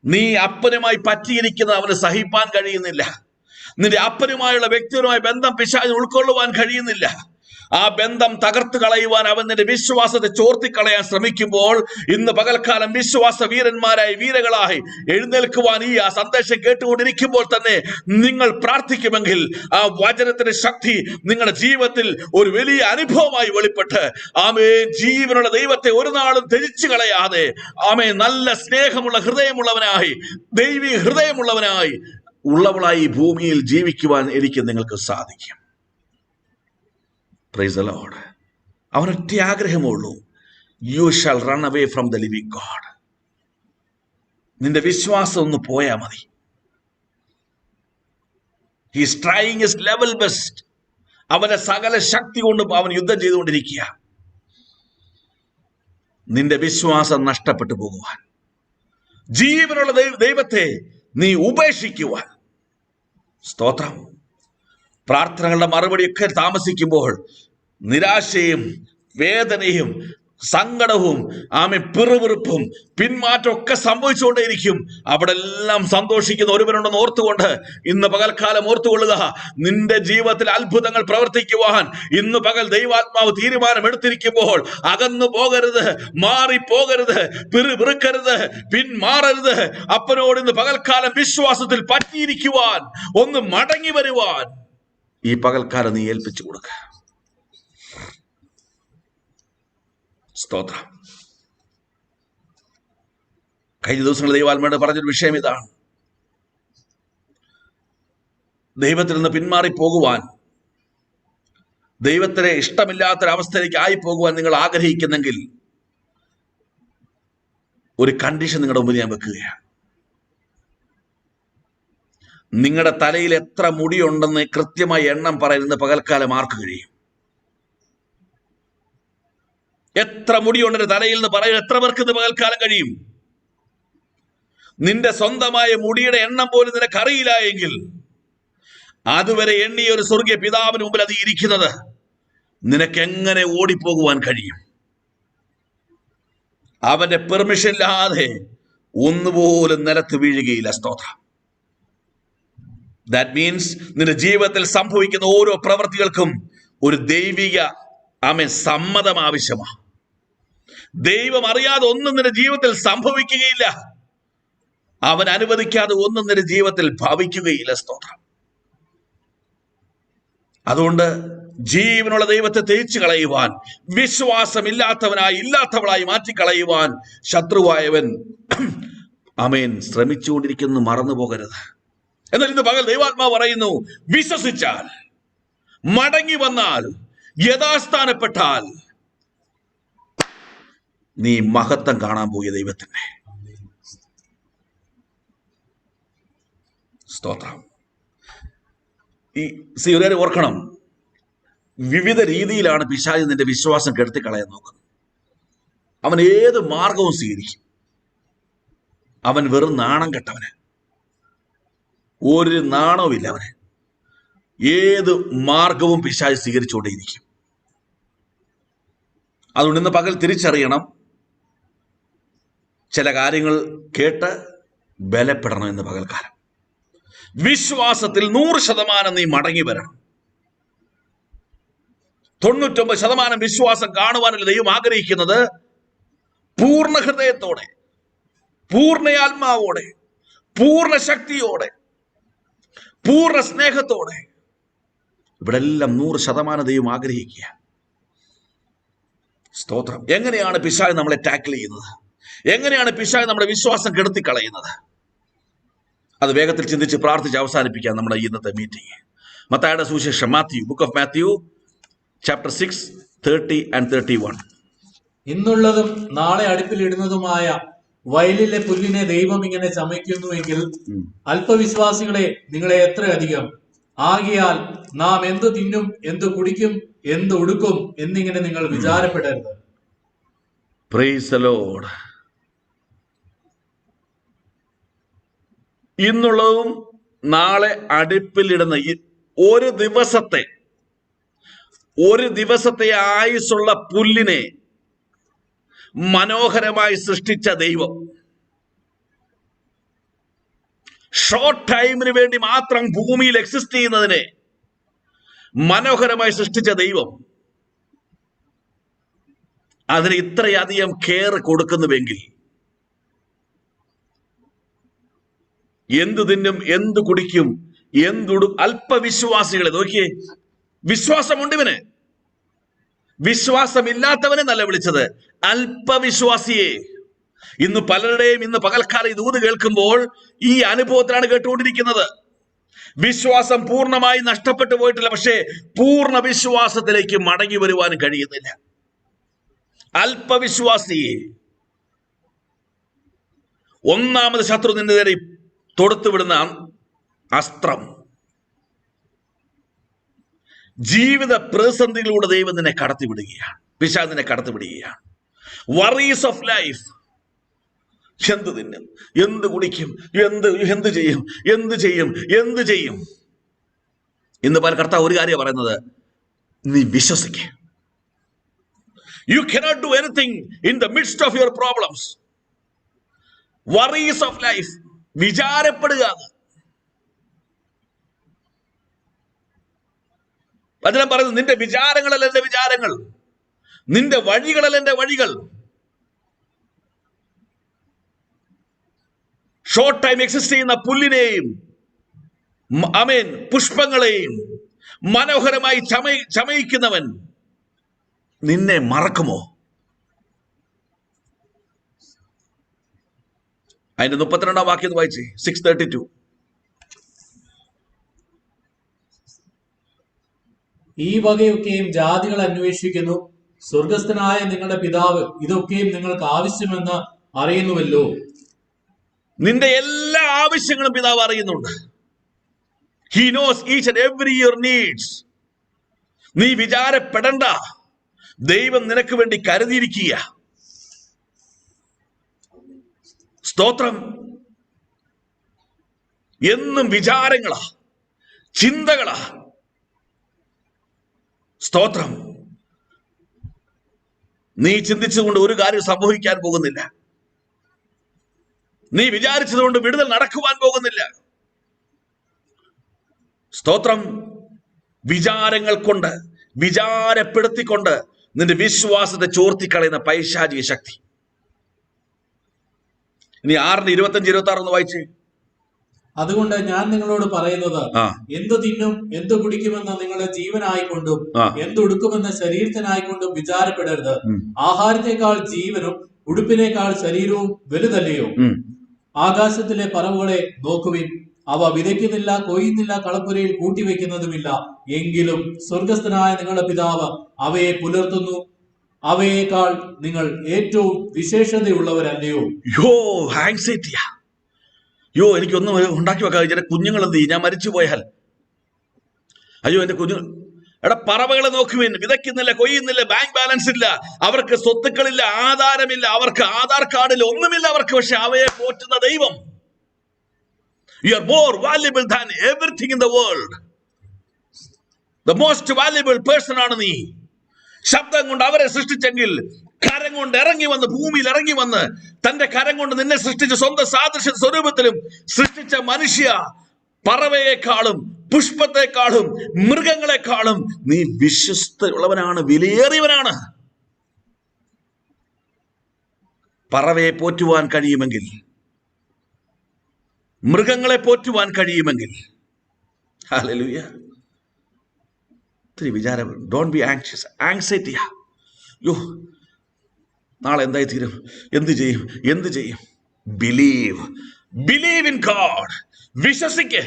[SPEAKER 1] നീ അപ്പനുമായി പറ്റിയിരിക്കുന്നത് അവന് സഹിപ്പാൻ കഴിയുന്നില്ല. നിന്റെ അപ്പനുമായുള്ള വ്യക്തിപരമായ ബന്ധം പിശാചിന് ഉൾക്കൊള്ളുവാൻ കഴിയുന്നില്ല. ആ ബന്ധം തകർത്ത് കളയുവാൻ അവൻ നിന്റെ വിശ്വാസത്തെ ചോർത്തിക്കളയാൻ ശ്രമിക്കുമ്പോൾ, ഇന്ന് പകൽക്കാലം വിശ്വാസ വീരന്മാരായി വീരകളായി എഴുന്നേൽക്കുവാൻ ഈ ആ സന്ദേശം കേട്ടുകൊണ്ടിരിക്കുമ്പോൾ തന്നെ നിങ്ങൾ പ്രാർത്ഥിക്കുമെങ്കിൽ ആ വചനത്തിന്റെ ശക്തി നിങ്ങളുടെ ജീവിതത്തിൽ ഒരു വലിയ അനുഭവമായി വെളിപ്പെട്ട്, ആമേൻ, ജീവനുള്ള ദൈവത്തെ ഒരു നാളും ത്യജിച്ചു കളയാതെ, ആമേൻ, നല്ല സ്നേഹമുള്ള ഹൃദയമുള്ളവനായി, ദൈവിക ഹൃദയമുള്ളവനായി ഉള്ളവളായി ഭൂമിയിൽ ജീവിക്കുവാൻ എനിക്ക് നിങ്ങൾക്ക് സാധിക്കും. Praise the Lord. അവനൊറ്റ ആഗ്രഹമുള്ളൂ, you shall run away from the living God. നിന്റെ വിശ്വാസം ഒന്ന് പോയാൽ മതി. He is trying his level best. അവന്റെ സകല ശക്തി കൊണ്ട് അവൻ യുദ്ധം ചെയ്തുകൊണ്ടിരിക്കുക. നിന്റെ വിശ്വാസം നഷ്ടപ്പെട്ടു പോകുവാൻ, ജീവനുള്ള ദൈവത്തെ നീ ഉപേക്ഷിക്കുവാൻ. സ്തോത്രം. പ്രാർത്ഥനകളുടെ മറുപടിയൊക്കെ താമസിക്കുമ്പോൾ നിരാശയും വേദനയും സങ്കടവും പിറുപിറുപ്പും പിന്മാറ്റമൊക്കെ സംഭവിച്ചുകൊണ്ടേയിരിക്കും. അവിടെ എല്ലാം സന്തോഷിക്കുന്ന ഒരുവനുണ്ടെന്ന് ഓർത്തുകൊണ്ട് ഇന്ന് പകൽക്കാലം ഓർത്തുകൊള്ളുക, നിന്റെ ജീവിതത്തിൽ അത്ഭുതങ്ങൾ പ്രവർത്തിക്കുവാൻ ഇന്ന് പകൽ ദൈവാത്മാവ് തീരുമാനമെടുത്തിരിക്കുമ്പോൾ അകന്നു പോകരുത്, മാറിപ്പോകരുത്, പിറുപിറുക്കരുത്, പിന്മാറരുത്. അപ്പനോട് ഇന്ന് പകൽക്കാലം വിശ്വാസത്തിൽ പറ്റിയിരിക്കുവാൻ, ഒന്ന് മടങ്ങി വരുവാൻ ഈ പകൽക്കാലം നീ ഏൽപ്പിച്ചു കൊടുക്ക. സ്തോത്രം. കഴിഞ്ഞ ദിവസങ്ങളിൽ ദൈവാത്മാവ് പറഞ്ഞൊരു വിഷയം ഇതാണ്. ദൈവത്തിൽ നിന്ന് പിന്മാറിപ്പോകുവാൻ, ദൈവത്തിന് ഇഷ്ടമില്ലാത്തൊരവസ്ഥയിലേക്ക് ആയി പോകുവാൻ നിങ്ങൾ ആഗ്രഹിക്കുന്നെങ്കിൽ ഒരു കണ്ടീഷൻ നിങ്ങളുടെ മുമ്പിൽ ഞാൻ വെക്കുകയാണ്. നിങ്ങളുടെ തലയിൽ എത്ര മുടിയുണ്ടെന്ന് കൃത്യമായി എണ്ണം പറയുന്നത് പകൽക്കാലം ആർക്ക് കഴിയും? എത്ര മുടിയുണ്ടെന്ന് തലയിൽ നിന്ന് പറയുന്നത് എത്ര പേർക്ക് ഇന്ന് പകൽക്കാലം കഴിയും? നിന്റെ സ്വന്തമായ മുടിയുടെ എണ്ണം പോലും നിനക്ക് അറിയില്ല എങ്കിൽ അതുവരെ എണ്ണിയ ഒരു സ്വർഗീയ പിതാവിന് മുമ്പിൽ അത് ഇരിക്കുന്നത് നിനക്ക് എങ്ങനെ ഓടിപ്പോകുവാൻ കഴിയും? അവന്റെ പെർമിഷൻ ഇല്ലാതെ ഒന്നുപോലും നിലത്ത് വീഴുകയില്ല. സ്തോത്രം. ദാറ്റ് മീൻസ് നിന്റെ ജീവിതത്തിൽ സംഭവിക്കുന്ന ഓരോ പ്രവൃത്തികൾക്കും ഒരു ദൈവിക സമ്മതം ആവശ്യമാണ്. ദൈവം അറിയാതെ ഒന്നും നിന്റെ ജീവിതത്തിൽ സംഭവിക്കുകയില്ല. അവൻ അനുവദിക്കാതെ ഒന്നും നിന്റെ ജീവിതത്തിൽ ഭവിക്കുകയില്ല. സ്തോത്രം. അതുകൊണ്ട് ജീവനുള്ള ദൈവത്തെ ത്യജിച്ചു കളയുവാൻ, വിശ്വാസമില്ലാത്തവനായി ഇല്ലാത്തവളായി മാറ്റിക്കളയുവാൻ ശത്രുവായവൻ ശ്രമിച്ചുകൊണ്ടിരിക്കുന്നു. മറന്നു പോകരുത്. എന്നാൽ ഇന്ന് പകൽ ദൈവാത്മാവ് പറയുന്നു, വിശ്വസിച്ചാൽ, മടങ്ങി വന്നാൽ, യഥാസ്ഥാനപ്പെട്ടാൽ നീ മഹത്വം കാണാൻ പോയ ദൈവത്തിന്റെ. സ്തോത്രം. ഈ ഒരു ഓർക്കണം, വിവിധ രീതിയിലാണ് പിശാച് നിന്റെ വിശ്വാസം കെടുത്തി കളയാൻ നോക്കുന്നത്. അവൻ ഏത് മാർഗവും സ്വീകരിക്കും. അവൻ വെറും നാണം കെട്ടവന്, ഒരു നാണവുമില്ല അവന്. ഏത് മാർഗവും പിശാച് സ്വീകരിച്ചുകൊണ്ടേയിരിക്കും. അതുകൊണ്ട് ഇന്ന് പകൽ തിരിച്ചറിയണം, ചില കാര്യങ്ങൾ കേട്ട് ബലപ്പെടണം. ഇന്ന് പകൽക്കാലം വിശ്വാസത്തിൽ 100% നീ മടങ്ങി വരണം. 99% വിശ്വാസം കാണുവാനല്ല ദൈവം ആഗ്രഹിക്കുന്നത്. പൂർണ്ണ ഹൃദയത്തോടെ, പൂർണ്ണ ആത്മാവോടെ, പൂർണ്ണ ശക്തിയോടെ, പൂർണ്ണ സ്നേഹത്തോടെ, ഇവിടെ എല്ലാം 100% ദൈവം ആഗ്രഹിക്കുക. സ്തോത്രം. എങ്ങനെയാണ് പിശാച് നമ്മളെ ടാക്കിൾ ചെയ്യുന്നത്? എങ്ങനെയാണ് പിശാച് നമ്മുടെ വിശ്വാസം കെടുത്തിക്കളയുന്നത്? അത് വേഗത്തിൽ ചിന്തിച്ച് പ്രാർത്ഥിച്ച് അവസാനിപ്പിക്കാം നമ്മുടെ ഇന്നത്തെ മീറ്റിംഗ്. മത്തായിയുടെ സുവിശേഷം, book of Mathew, chapter 6, 30 and 31.
[SPEAKER 2] ഇന്നുള്ളതും നാളെ അടുപ്പിലിടുന്നതുമായ വയലിലെ പുല്ലിനെ ദൈവം ഇങ്ങനെ ചമയ്ക്കുന്നുവെങ്കിൽ അല്പവിശ്വാസികളെ നിങ്ങളെ എത്ര അധികം. ആകയാൽ നാം എന്തു തിന്നും, എന്തു കുടിക്കും, എന്ത് ഉടുക്കും എന്നിങ്ങനെ നിങ്ങൾ വിചാരപ്പെടരുത്.
[SPEAKER 1] Praise the Lord. ഇന്നുള്ളതും നാളെ അടുപ്പിലിടുന്ന ഒരു ദിവസത്തെ ആയുസ്സുള്ള പുല്ലിനെ മനോഹരമായി സൃഷ്ടിച്ച ദൈവം, ഷോർട്ട് ടൈമിന് വേണ്ടി മാത്രം ഭൂമിയിൽ എക്സിസ്റ്റ് ചെയ്യുന്നതിനെ മനോഹരമായി സൃഷ്ടിച്ച ദൈവം അതിന് ഇത്രയധികം കെയർ കൊടുക്കുന്നുവെങ്കിൽ എന്തു തിന്നും, എന്തു കുടിക്കും, അല്പവിശ്വാസികളെ നോക്കിയേ. വിശ്വാസമുണ്ട് ഇവന്, വിശ്വാസമില്ലാത്തവനെ നല്ല വിളിച്ചത് അല്പവിശ്വാസിയെ. ഇന്ന് പലരുടെയും ഇന്ന് പകൽക്കാലം ഈ ദൂത് കേൾക്കുമ്പോൾ ഈ അനുഭവത്തിലാണ് കേട്ടുകൊണ്ടിരിക്കുന്നത്. വിശ്വാസം പൂർണ്ണമായി നഷ്ടപ്പെട്ടു പോയിട്ടില്ല, പക്ഷേ പൂർണ്ണ വിശ്വാസത്തിലേക്ക് മടങ്ങി വരുവാനും കഴിയുന്നില്ല. അല്പവിശ്വാസിയെ. ഒന്നാമത് ശത്രു നിന്റെ നേരെ തൊടുത്തുവിടുന്ന അസ്ത്രം, ജീവിത പ്രതിസന്ധികളിലൂടെ ദൈവം നിന്നെ കടത്തിവിടുകയാണ്, പിശാച് നിന്നെ കടത്തിവിടുകയാണ്. Worries of life. എന്ത് തിന്നും, എന്ത് കുടിക്കും, എന്ത് ചെയ്യും. ഇന്ന് പല കർത്താവ് ഒരു കാര്യം പറയുന്നത്, നീ വിശ്വസിക്കുക. You cannot do anything in the midst of your problems. Worries of life. വിചാരപ്പെടുക. വചനം പറയുന്നത്, നിന്റെ വിചാരങ്ങളല്ല എന്റെ വിചാരങ്ങൾ, നിന്റെ വഴികളല്ല എന്റെ വഴികൾ. ഷോർട്ട് ടൈം എക്സിസ്റ്റ് ചെയ്യുന്ന പുല്ലിനെയും പുഷ്പങ്ങളെയും മനോഹരമായി ചമയിക്കുന്നവൻ നിന്നെ മറക്കുമോ? അതിന്റെ 32-ാം വാക്യം വായിച്ചേ. 6:32.
[SPEAKER 2] ഈ വകയൊക്കെയും ജാതികൾ അന്വേഷിക്കുന്നു, സ്വർഗസ്ഥനായ നിങ്ങളുടെ പിതാവ് ഇതൊക്കെയും നിങ്ങൾക്ക് ആവശ്യമെന്ന് അറിയുന്നുവല്ലോ.
[SPEAKER 1] നിന്റെ എല്ലാ ആവശ്യങ്ങളും പിതാവ് അറിയുന്നുണ്ട്. He knows each and every your needs. നീ വിചാരപ്പെടണ്ട, ദൈവം നിനക്ക് വേണ്ടി കരുതിയിരിക്കുക. സ്തോത്രം. എന്നും വിചാരങ്ങളാ, ചിന്തകളാ. സ്തോത്രം. നീ ചിന്തിച്ചുകൊണ്ട് ഒരു കാര്യം സംഭവിക്കാൻ പോകുന്നില്ല. നീ വിചാരിച്ചതുകൊണ്ട് വിടുതൽ നടക്കുവാൻ പോകുന്നില്ല. സ്തോത്രം. വിചാരങ്ങൾ കൊണ്ട്, വിചാരപ്പെടുത്തിക്കൊണ്ട് നിന്റെ വിശ്വാസത്തെ ചോർത്തിക്കളയുന്ന പൈശാചിക ശക്തി. ഇനി 6:25-26 ഒന്ന് വായിച്ചേ.
[SPEAKER 2] അതുകൊണ്ട് ഞാൻ നിങ്ങളോട് പറയുന്നത്, എന്തു തിന്നും, എന്തു കുടിക്കുമെന്ന് നിങ്ങളുടെ ജീവനായിക്കൊണ്ടും എന്തുടുക്കുമെന്ന ശരീരത്തിനായിക്കൊണ്ടും വിചാരപ്പെടരുത്. ആഹാരത്തെക്കാൾ ജീവനും ഉടുപ്പിനേക്കാൾ ശരീരവും വലുതല്ലയോ? ആകാശത്തിലെ പറവുകളെ നോക്കുവിൻ, അവ വിതയ്ക്കുന്നില്ല, കൊയ്യുന്നില്ല, കളപ്പുരയിൽ കൂട്ടിവെക്കുന്നതുമില്ല. എങ്കിലും സ്വർഗസ്ഥനായ നിങ്ങളുടെ പിതാവ് അവയെ പുലർത്തുന്നു. അവയേക്കാൾ നിങ്ങൾ ഏറ്റവും വിശേഷതയുള്ളവരല്ലയോ?
[SPEAKER 1] ആങ്സൈറ്റിയാ. എനിക്കൊന്നും ഉണ്ടാക്കി വെക്കാം. എന്റെ കുഞ്ഞുങ്ങൾ എന്ത് ചെയ്യും? ഞാൻ മരിച്ചു പോയാൽ? എന്റെ കുഞ്ഞുങ്ങൾ. പറവകളെ നോക്കുവിൻ, വിതയ്ക്കുന്നില്ല, കൊയ്യുന്നില്ല, ബാങ്ക് ബാലൻസ് ഇല്ല, അവർക്ക് സ്വത്തുക്കളില്ല, ആധാരമില്ല, അവർക്ക് ആധാർ കാർഡിൽ ഒന്നുമില്ല അവർക്ക്. പക്ഷെ അവയെ പോറ്റുന്ന ദൈവം. You are more valuable than everything in the world. The most valuable person ആണ് നീ. ശബ്ദം കൊണ്ട് അവരെ സൃഷ്ടിച്ചെങ്കിൽ കരം കൊണ്ട് ഇറങ്ങി വന്ന്, ഭൂമിയിൽ ഇറങ്ങി വന്ന് തന്റെ കരം കൊണ്ട് നിന്നെ സൃഷ്ടിച്ച സ്വന്തം സാദൃശ്യ സ്വരൂപത്തിലും സൃഷ്ടിച്ച മനുഷ്യ, പറവയെക്കാളും പുഷ്പത്തെക്കാളും മൃഗങ്ങളെക്കാളും നീ വിശ്വസ്തയുള്ളവനാണ്, വിലയേറിയവനാണ്. പറവയെ പോറ്റുവാൻ കഴിയുമെങ്കിൽ, മൃഗങ്ങളെ പോറ്റുവാൻ കഴിയുമെങ്കിൽ, ഹല്ലേലൂയ. ഇത്തിരി വിചാരം. Don't be anxious. ആങ്സൈറ്റിയാ. യോ, നാളെ എന്തായി തീരും, എന്ത് ചെയ്യും? Believe in God. വിശ്വസിക്ക്.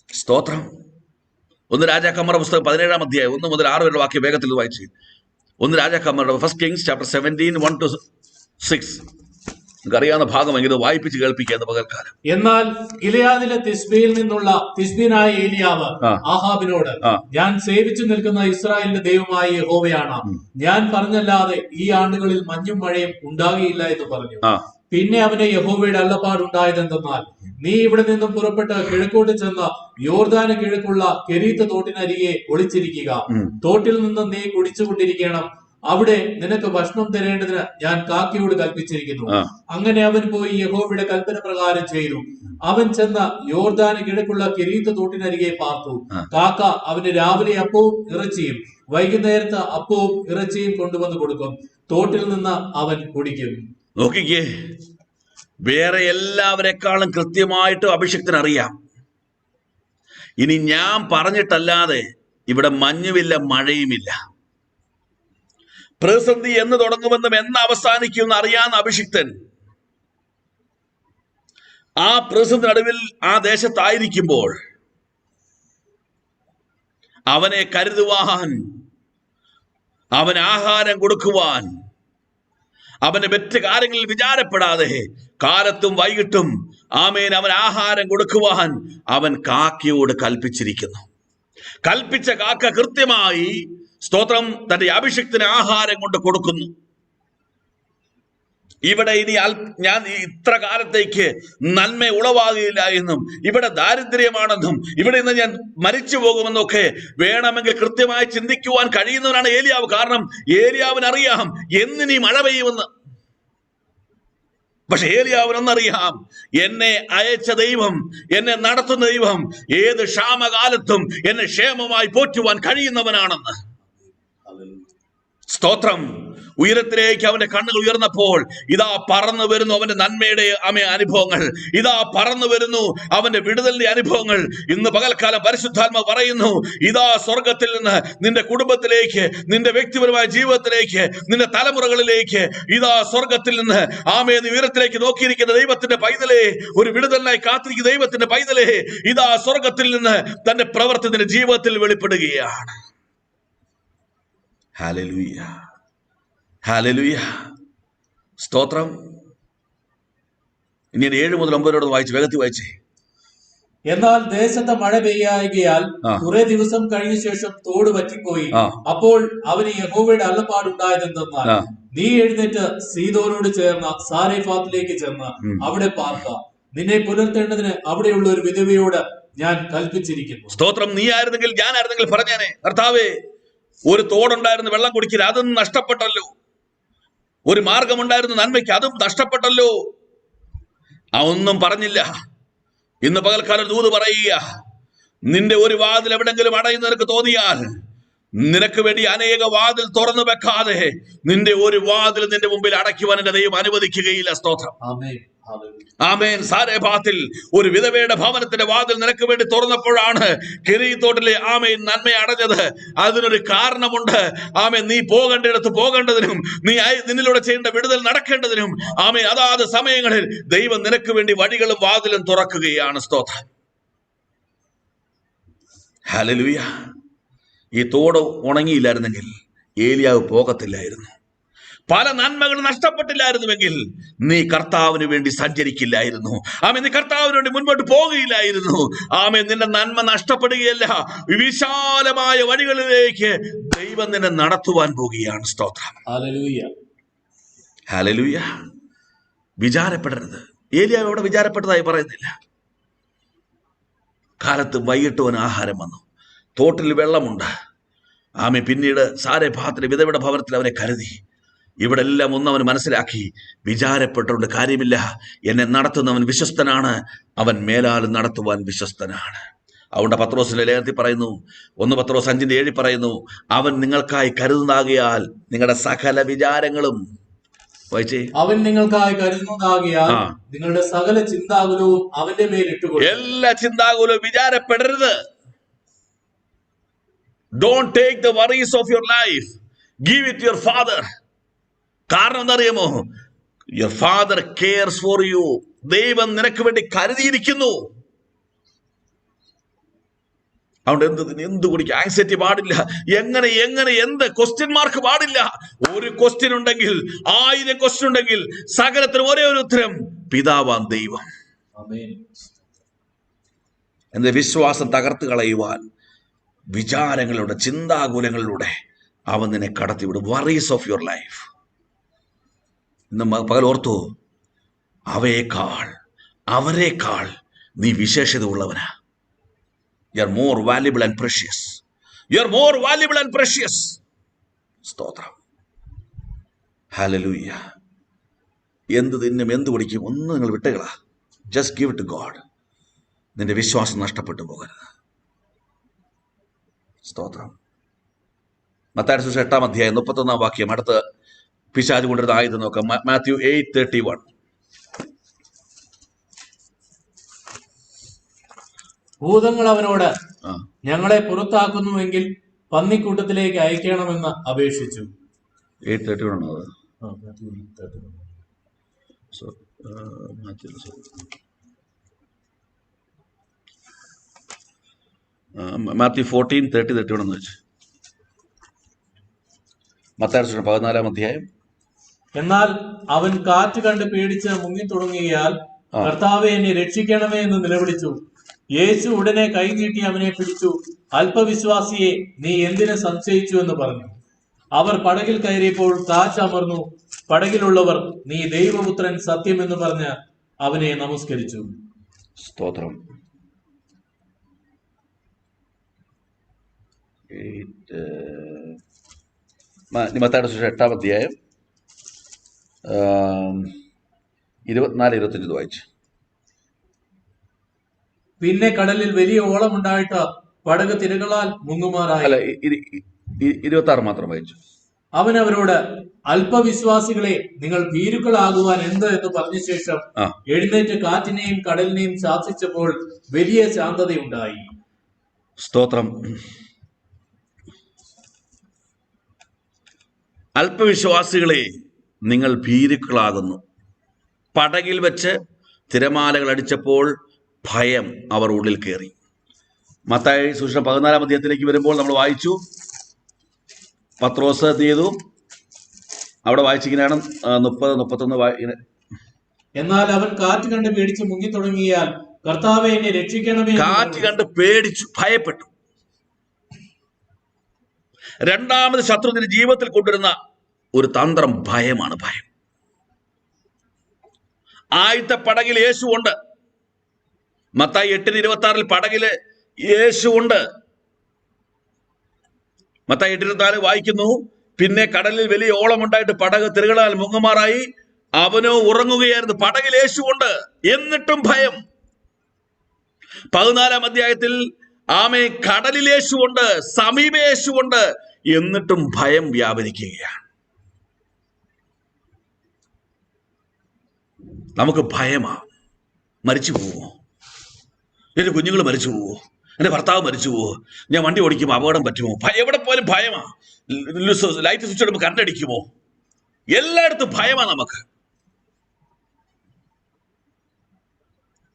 [SPEAKER 1] സ്തോത്രം. 1 രാജാക്കന്മാരുടെ പുസ്തകം 17-ാം അധ്യായം 1 മുതൽ 6 വരെയുള്ള വാക്യം വേഗത്തിൽ വായിച്ച്. 1 രാജാക്കന്മാരുടെ, ഫസ്റ്റ് കിങ്സ് ചാപ്റ്റർ 17 1-6. നിങ്ങൾക്ക് അറിയാവുന്ന ഭാഗമെങ്കിലും വായിപ്പിച്ച് കേൾപ്പിക്കുക പകൽക്കാലം.
[SPEAKER 2] എന്നാൽ ഗിലെയാദിലെ തിശ്ബിയിൽ നിന്നുള്ള തിശ്ബിനായ ഏലിയാവ് ആഹാബിനോട്, ഞാൻ സേവിച്ചു നിൽക്കുന്ന ഇസ്രായേലിന്റെ ദൈവമായ യഹോവയാണ്, ഞാൻ പറഞ്ഞല്ലാതെ ഈ ആണ്ടുകളിൽ മഞ്ഞും മഴയും ഉണ്ടാകുകയില്ല എന്ന് പറഞ്ഞു. പിന്നെ അവന് യഹോവയുടെ അരുളപ്പാടുണ്ടായതെന്തെന്നാൽ, നീ ഇവിടെ നിന്നും പുറപ്പെട്ട് കിഴക്കോട്ട് ചെന്ന് യോർദാന് കിഴക്കുള്ള കെരീത്ത് തോട്ടിനരികെ ഒളിച്ചിരിക്കുക. തോട്ടിൽ നിന്ന് നീ കുടിച്ചുകൊണ്ടിരിക്കണം. അവിടെ നിനക്ക് ഭക്ഷണം തരേണ്ടതിന് ഞാൻ കാക്കയോട് കൽപ്പിച്ചിരിക്കുന്നു. അങ്ങനെ അവൻ പോയി യഹോവയുടെ കൽപ്പന പ്രകാരം ചെയ്തു. അവൻ ചെന്ന യോർദാന് കിഴക്കുള്ള കെരീത്ത് തോട്ടിനരികെ പാർത്തു. കാക്ക അവന് രാവിലെ അപ്പവും ഇറച്ചിയും വൈകുന്നേരത്ത് അപ്പവും ഇറച്ചിയും കൊണ്ടുവന്ന് കൊടുക്കും. തോട്ടിൽ നിന്ന് അവൻ കുടിക്കും.
[SPEAKER 1] നോക്കിക്കേ, വേറെ എല്ലാവരെക്കാളും കൃത്യമായിട്ട് അഭിഷിക്തന് അറിയാം. ഇനി ഞാൻ പറഞ്ഞിട്ടല്ലാതെ ഇവിടെ മഞ്ഞുമില്ല, മഴയുമില്ല. പ്രതിസന്ധി എന്ന് തുടങ്ങുമെന്നും എന്ന് അവസാനിക്കുമെന്ന് അറിയാവുന്ന അഭിഷിക്തൻ ആ പ്രതിസന്ധി നടുവിൽ ആ ദേശത്തായിരിക്കുമ്പോൾ അവനെ കരുതുവാൻ, അവന് ആഹാരം കൊടുക്കുവാൻ, അവന്റെ മറ്റ് കാര്യങ്ങളിൽ വിചാരപ്പെടാതെ കാലത്തും വൈകിട്ടും ആമേൻ അവൻ ആഹാരം കൊടുക്കുവാൻ അവൻ കാക്കയോട് കൽപ്പിച്ചിരിക്കുന്നു. കൽപ്പിച്ച കാക്ക കൃത്യമായി, സ്തോത്രം, തന്റെ അഭിഷിക്തന് ആഹാരം കൊണ്ട് കൊടുക്കുന്നു. ഇവിടെ ഇനി ഞാൻ ഇത്ര കാലത്തേക്ക് നന്മ ഉളവാകുകയില്ല എന്നും, ഇവിടെ ദാരിദ്ര്യമാണെന്നും, ഇവിടെ നിന്ന് ഞാൻ മരിച്ചു പോകുമെന്നൊക്കെ വേണമെങ്കിൽ കൃത്യമായി ചിന്തിക്കുവാൻ കഴിയുന്നവനാണ് ഏലിയാവ്. കാരണം ഏലിയാവിനറിയാം എന്നിനി മഴ പെയ്യുമെന്ന്. പക്ഷെ ഏലിയാവിനൊന്നറിയാം, എന്നെ അയച്ച ദൈവം, എന്നെ നടത്തുന്ന ദൈവം ഏത് ക്ഷാമകാലത്തും എന്നെ ക്ഷേമമായി പോറ്റുവാൻ കഴിയുന്നവനാണെന്ന്. സ്തോത്രം. ഉയരത്തിലേക്ക് അവന്റെ കണ്ണുകൾ ഉയർന്നപ്പോൾ ഇതാ പറന്നു വരുന്നു അവന്റെ നന്മയുടെ അനുഭവങ്ങൾ, ഇതാ പറന്നു വരുന്നു അവന്റെ വിടുതലിന്റെ അനുഭവങ്ങൾ. ഇന്ന് പകൽക്കാലം പരിശുദ്ധാത്മ പറയുന്നു, ഇതാ സ്വർഗത്തിൽ നിന്ന് നിന്റെ കുടുംബത്തിലേക്ക്, നിന്റെ വ്യക്തിപരമായ ജീവിതത്തിലേക്ക്, നിന്റെ തലമുറകളിലേക്ക്, ഇതാ സ്വർഗത്തിൽ നിന്ന് ആമേൻ ഉയരത്തിലേക്ക് നോക്കിയിരിക്കുന്ന ദൈവത്തിന്റെ പൈതലേ, ഒരു വിടുതലിനായി കാത്തിരിക്കുന്ന ദൈവത്തിന്റെ പൈതലേ, ഇതാ സ്വർഗത്തിൽ നിന്ന് തന്റെ പ്രവൃത്തി നിന്റെ ജീവിതത്തിൽ വെളിപ്പെടുകയാണ്. ഹല്ലേലൂയ, ഹല്ലേലൂയ, സ്തോത്രം. ഇനി 7 മുതൽ 9 വായിച്ച് വേഗത്തിൽ വായിച്ചേ.
[SPEAKER 2] എന്നാൽ ദേശത്ത് മഴ പെയ്യായികയാൽ കുറെ ദിവസം കഴിഞ്ഞ ശേഷം തോട് വറ്റിപ്പോയി. അപ്പോൾ അവന് യഹോവയുടെ അരുളപ്പാടുണ്ടായതെന്തെന്നാൽ, നീ എഴുന്നേറ്റ് സീദോനോട് ചേർന്ന സാരെഫാത്തിലേക്ക് ചെന്ന് അവിടെ പാർക്ക. നിന്നെ പുലർത്തേണ്ടതിന് അവിടെയുള്ള ഒരു വിധവയോട് ഞാൻ കൽപ്പിച്ചിരിക്കുന്നു.
[SPEAKER 1] സ്തോത്രം. നീ ആയിരുന്നെങ്കിൽ, ഞാനായിരുന്നെങ്കിൽ പറഞ്ഞേനെ, കർത്താവേ, ഒരു തോടുണ്ടായിരുന്നു വെള്ളം കുടിക്കില്ല, അതും നഷ്ടപ്പെട്ടല്ലോ. ഒരു മാർഗമുണ്ടായിരുന്നു നന്മയ്ക്ക്, അതും നഷ്ടപ്പെട്ടല്ലോ. ഒന്നും പറഞ്ഞില്ല. ഇന്ന് പകൽക്കാലം ദൂത് പറയുക, നിന്റെ ഒരു വാതിൽ എവിടെങ്കിലും അടയുന്ന നിനക്ക് തോന്നിയാൽ, നിനക്ക് വേണ്ടി അനേക വാതിൽ തുറന്നു വെക്കാതെ നിന്റെ ഒരു വാതിൽ നിന്റെ മുമ്പിൽ അടയ്ക്കുവാൻ എന്റെ ദൈവം അനുവദിക്കുകയില്ല. സ്തോത്രം. ആമേൻ. സാരെഫാത്തിൽ ഒരു വിധവയുടെ ഭവനത്തിന്റെ വാതിൽ നിനക്ക് വേണ്ടി തുറന്നപ്പോഴാണ് കെരീത്തോട്ടിലെ ആമേൻ നന്മ അടഞ്ഞത്. അതിനൊരു കാരണമുണ്ട്. ആമേൻ. നീ പോകേണ്ടിടത്ത് പോകേണ്ടതിനും, നീ നിന്നിലൂടെ ചെയ്യേണ്ട വിടുതൽ നടക്കേണ്ടതിനും, ആമേൻ, അതാത് സമയങ്ങളിൽ ദൈവം നിനക്ക് വേണ്ടി വഴികളും വാതിലും തുറക്കുകയാണ്. സ്തോത്രം. ഹല്ലേലൂയ. ഈ തോട് ഉണങ്ങിയില്ലായിരുന്നെങ്കിൽ ഏലിയാവ് പോകത്തില്ലായിരുന്നു. പല നന്മകൾ നഷ്ടപ്പെട്ടില്ലായിരുന്നുവെങ്കിൽ നീ കർത്താവിന് വേണ്ടി സഞ്ചരിക്കില്ലായിരുന്നു. ആമേൻ. നീ കർത്താവിന് വേണ്ടി മുൻപോട്ട് പോകുകയില്ലായിരുന്നു. ആമേൻ. നിന്റെ നന്മ നഷ്ടപ്പെടുകയല്ല, വിശാലമായ വഴികളിലേക്ക് ദൈവം നിന്നെ നടത്തുവാൻ പോകുകയാണ്. സ്തോത്രം.
[SPEAKER 2] Hallelujah,
[SPEAKER 1] hallelujah. വിചാരപ്പെടരുത്. ഏലിയാവ് അവിടെ വിചാരപ്പെട്ടതായി പറയുന്നില്ല. കാലത്ത് വൈകിട്ട് അവന് ആഹാരം വന്നു. തോട്ടിൽ വെള്ളമുണ്ട്. ആമേ. പിന്നീട് സാരെഭാത്തിലെ വിധവയുടെ ഭവനത്തിൽ അവനെ കരുതി. ഇവിടെ എല്ലാം ഒന്ന് അവൻ മനസ്സിലാക്കി. വിചാരപ്പെട്ടുകൊണ്ട് കാര്യമില്ല. എന്നെ നടത്തുന്നവൻ വിശ്വസ്തനാണ്, അവൻ മേലാലും നടത്തുവാൻ വിശ്വസ്തനാണ്. അതുകൊണ്ട് പത്രോസിന്റെ ലേഖനത്തിൽ പറയുന്നു, 1 പത്രോസ് 5:7 പറയുന്നു, അവൻ നിങ്ങൾക്കായി കരുതുന്നതാകിയാൽ നിങ്ങളുടെ സകല വിചാരങ്ങളും, വായിച്ചേ,
[SPEAKER 2] അവൻ നിങ്ങൾക്കായി കരുതുന്നതാകിയാൽ നിങ്ങളുടെ സകല ചിന്താകുലവും അവന്റെ മേൽ ഇട്ടുകൊള്ളും.
[SPEAKER 1] എല്ലാ ചിന്താകുലവും വിചാരപ്പെടരുത്. Don't take the worries of your life, give it your father. കാരണം എന്തറിയാമോ? Your father cares for you. ദൈവം നിനക്ക് വേണ്ടി കരുതിയിരിക്കുന്നു. അതുകൊണ്ട് എന്ത് കുടിക്കുക, ആങ്സൈറ്റി പാടില്ല. എങ്ങനെ എന്ത് ക്വസ്റ്റ്യൻ മാർക്ക് പാടില്ല. ഒരു ക്വസ്റ്റ്യൻ ഉണ്ടെങ്കിൽ, 1000 ക്വസ്റ്റ്യൻ ഉണ്ടെങ്കിൽ, സകലത്തിന് ഒരേ ഒരു ഉത്തരം, പിതാവാം ദൈവം. എന്റെ വിശ്വാസം തകർത്ത് കളയുവാൻ വിചാരങ്ങളിലൂടെ, ചിന്താകുലങ്ങളിലൂടെ അവൻ നിന്നെ കടത്തിവിടും. Worries of your life. ഇന്ന് പകൽ ഓർത്തു, അവരേക്കാൾ നീ വിശേഷത ഉള്ളവനാ. You are more valuable and precious. You are more valuable and precious. സ്തോത്രം. ഹല്ലേലൂയ. എന്ത് തിന്നും എന്ത് കുടിക്കും ഒന്നും നിങ്ങൾ വിട്ടുകളാ. Just give it to God. നിന്റെ വിശ്വാസം നഷ്ടപ്പെട്ടു പോകരുത്. സ്തോത്രം. മത്തായിയുടെ സുവിശേഷം 8-ാം അധ്യായം 31-ാം വാക്യം. അടുത്ത് പിശാച് കൊണ്ടിരുന്ന ആയുധം നോക്കാം. മാത്യു 8:31.
[SPEAKER 2] ഭൂതങ്ങൾ അവനോട്, ഞങ്ങളെ പുറത്താക്കുന്നുവെങ്കിൽ പന്നിക്കൂട്ടത്തിലേക്ക് അയക്കണമെന്ന് അപേക്ഷിച്ചു.
[SPEAKER 1] 8:31 ആണോ അത്? മാത്യു 14:30-31 എന്ന് വെച്ചു. മത്തായിയുടെ 14-ാം അധ്യായം.
[SPEAKER 2] എന്നാൽ അവൻ കാറ്റ് കണ്ട് പേടിച്ച് മുങ്ങി തുടങ്ങിയാൽ, കർത്താവേ എന്നെ രക്ഷിക്കണമേ എന്ന് നിലവിളിച്ചു. യേശു ഉടനെ കൈ നീട്ടി അവനെ പിടിച്ചു. അല്പവിശ്വാസിയെ, നീ എന്തിനെ സംശയിച്ചു എന്ന് പറഞ്ഞു. അവർ പടകിൽ കയറിയപ്പോൾ കാറ്റ് അമർന്നു. പടകിലുള്ളവർ, നീ ദൈവപുത്രൻ സത്യം എന്ന് പറഞ്ഞ് അവനെ നമസ്കരിച്ചു.
[SPEAKER 1] സ്തോത്രം. മത്തായിയുടെ സുവിശേഷം 8-ാം അധ്യായം 24-25 വായിച്ചു.
[SPEAKER 2] പിന്നെ കടലിൽ വലിയ ഓളമുണ്ടായിട്ട് പടക് തിരകളാൽ മുങ്ങുമാറായി.
[SPEAKER 1] അല്ല, 26 മാത്രം വായിച്ചു.
[SPEAKER 2] അവൻ അവരോട്, അല്പവിശ്വാസികളെ, നിങ്ങൾ ഭീരുക്കളാകുവാൻ എന്ത് എന്ന് പറഞ്ഞ ശേഷം എഴുന്നേറ്റ് കാറ്റിനെയും കടലിനെയും ശാസിച്ചപ്പോൾ വലിയ ശാന്തതയുണ്ടായി.
[SPEAKER 1] സ്തോത്രം. അല്പവിശ്വാസികളെ, നിങ്ങൾ ഭീരുക്കളാകുന്നു. പടകിൽ വെച്ച് തിരമാലകൾ അടിച്ചപ്പോൾ ഭയം അവർ ഉള്ളിൽ കയറി. മത്തായി സുവിശേഷം 14-ാം അധ്യായത്തിലേക്ക് വരുമ്പോൾ നമ്മൾ വായിച്ചു, പത്രോസ് എന്ത് ചെയ്തു? അവിടെ വായിച്ചിങ്ങനെയാണ് 30-31.
[SPEAKER 2] എന്നാൽ അവൻ കാറ്റ് കണ്ട് പേടിച്ച് മുങ്ങി തുടങ്ങിയാൽ, കർത്താവേ എന്നെ രക്ഷിക്കണമേ.
[SPEAKER 1] കാറ്റ് കണ്ട് പേടിച്ചു, ഭയപ്പെട്ടു. രണ്ടാമത് ശത്രു നിന്റെ ജീവിതത്തിൽ കൊണ്ടുവരുന്ന ഒരു തന്ത്രം ഭയമാണ്. ഭയം. ആദ്യത്തെ പടകിൽ യേശു ഉണ്ട്. മത്തായി 8:26 പടകില് യേശു ഉണ്ട്. മത്തായി 8:24 വായിക്കുന്നു, പിന്നെ കടലിൽ വലിയ ഓളമുണ്ടായിട്ട് പടക് തിരകളാൽ മുങ്ങുമാറായി, അവനോ ഉറങ്ങുകയായിരുന്നു. പടകിൽ യേശു ഉണ്ട്, എന്നിട്ടും ഭയം. 14-ാം അധ്യായത്തിൽ ആമേ കടലിൽ യേശു ഉണ്ട്, സമീപ യേശു ഉണ്ട്, എന്നിട്ടും ഭയം വ്യാപരിക്കുകയാണ്. നമുക്ക് ഭയമാ. മരിച്ചു പോവോ? എൻ്റെ കുഞ്ഞുങ്ങൾ മരിച്ചു പോവോ? എൻ്റെ ഭർത്താവ് മരിച്ചു പോവോ? ഞാൻ വണ്ടി ഓടിക്കുമ്പോൾ അപകടം പറ്റുമോ? എവിടെ പോലും ഭയമാ. ലൈറ്റ് സ്വിച്ച് ഇടുമ്പോൾ കറണ്ട് അടിക്കുമോ? എല്ലായിടത്തും ഭയമാ നമുക്ക്.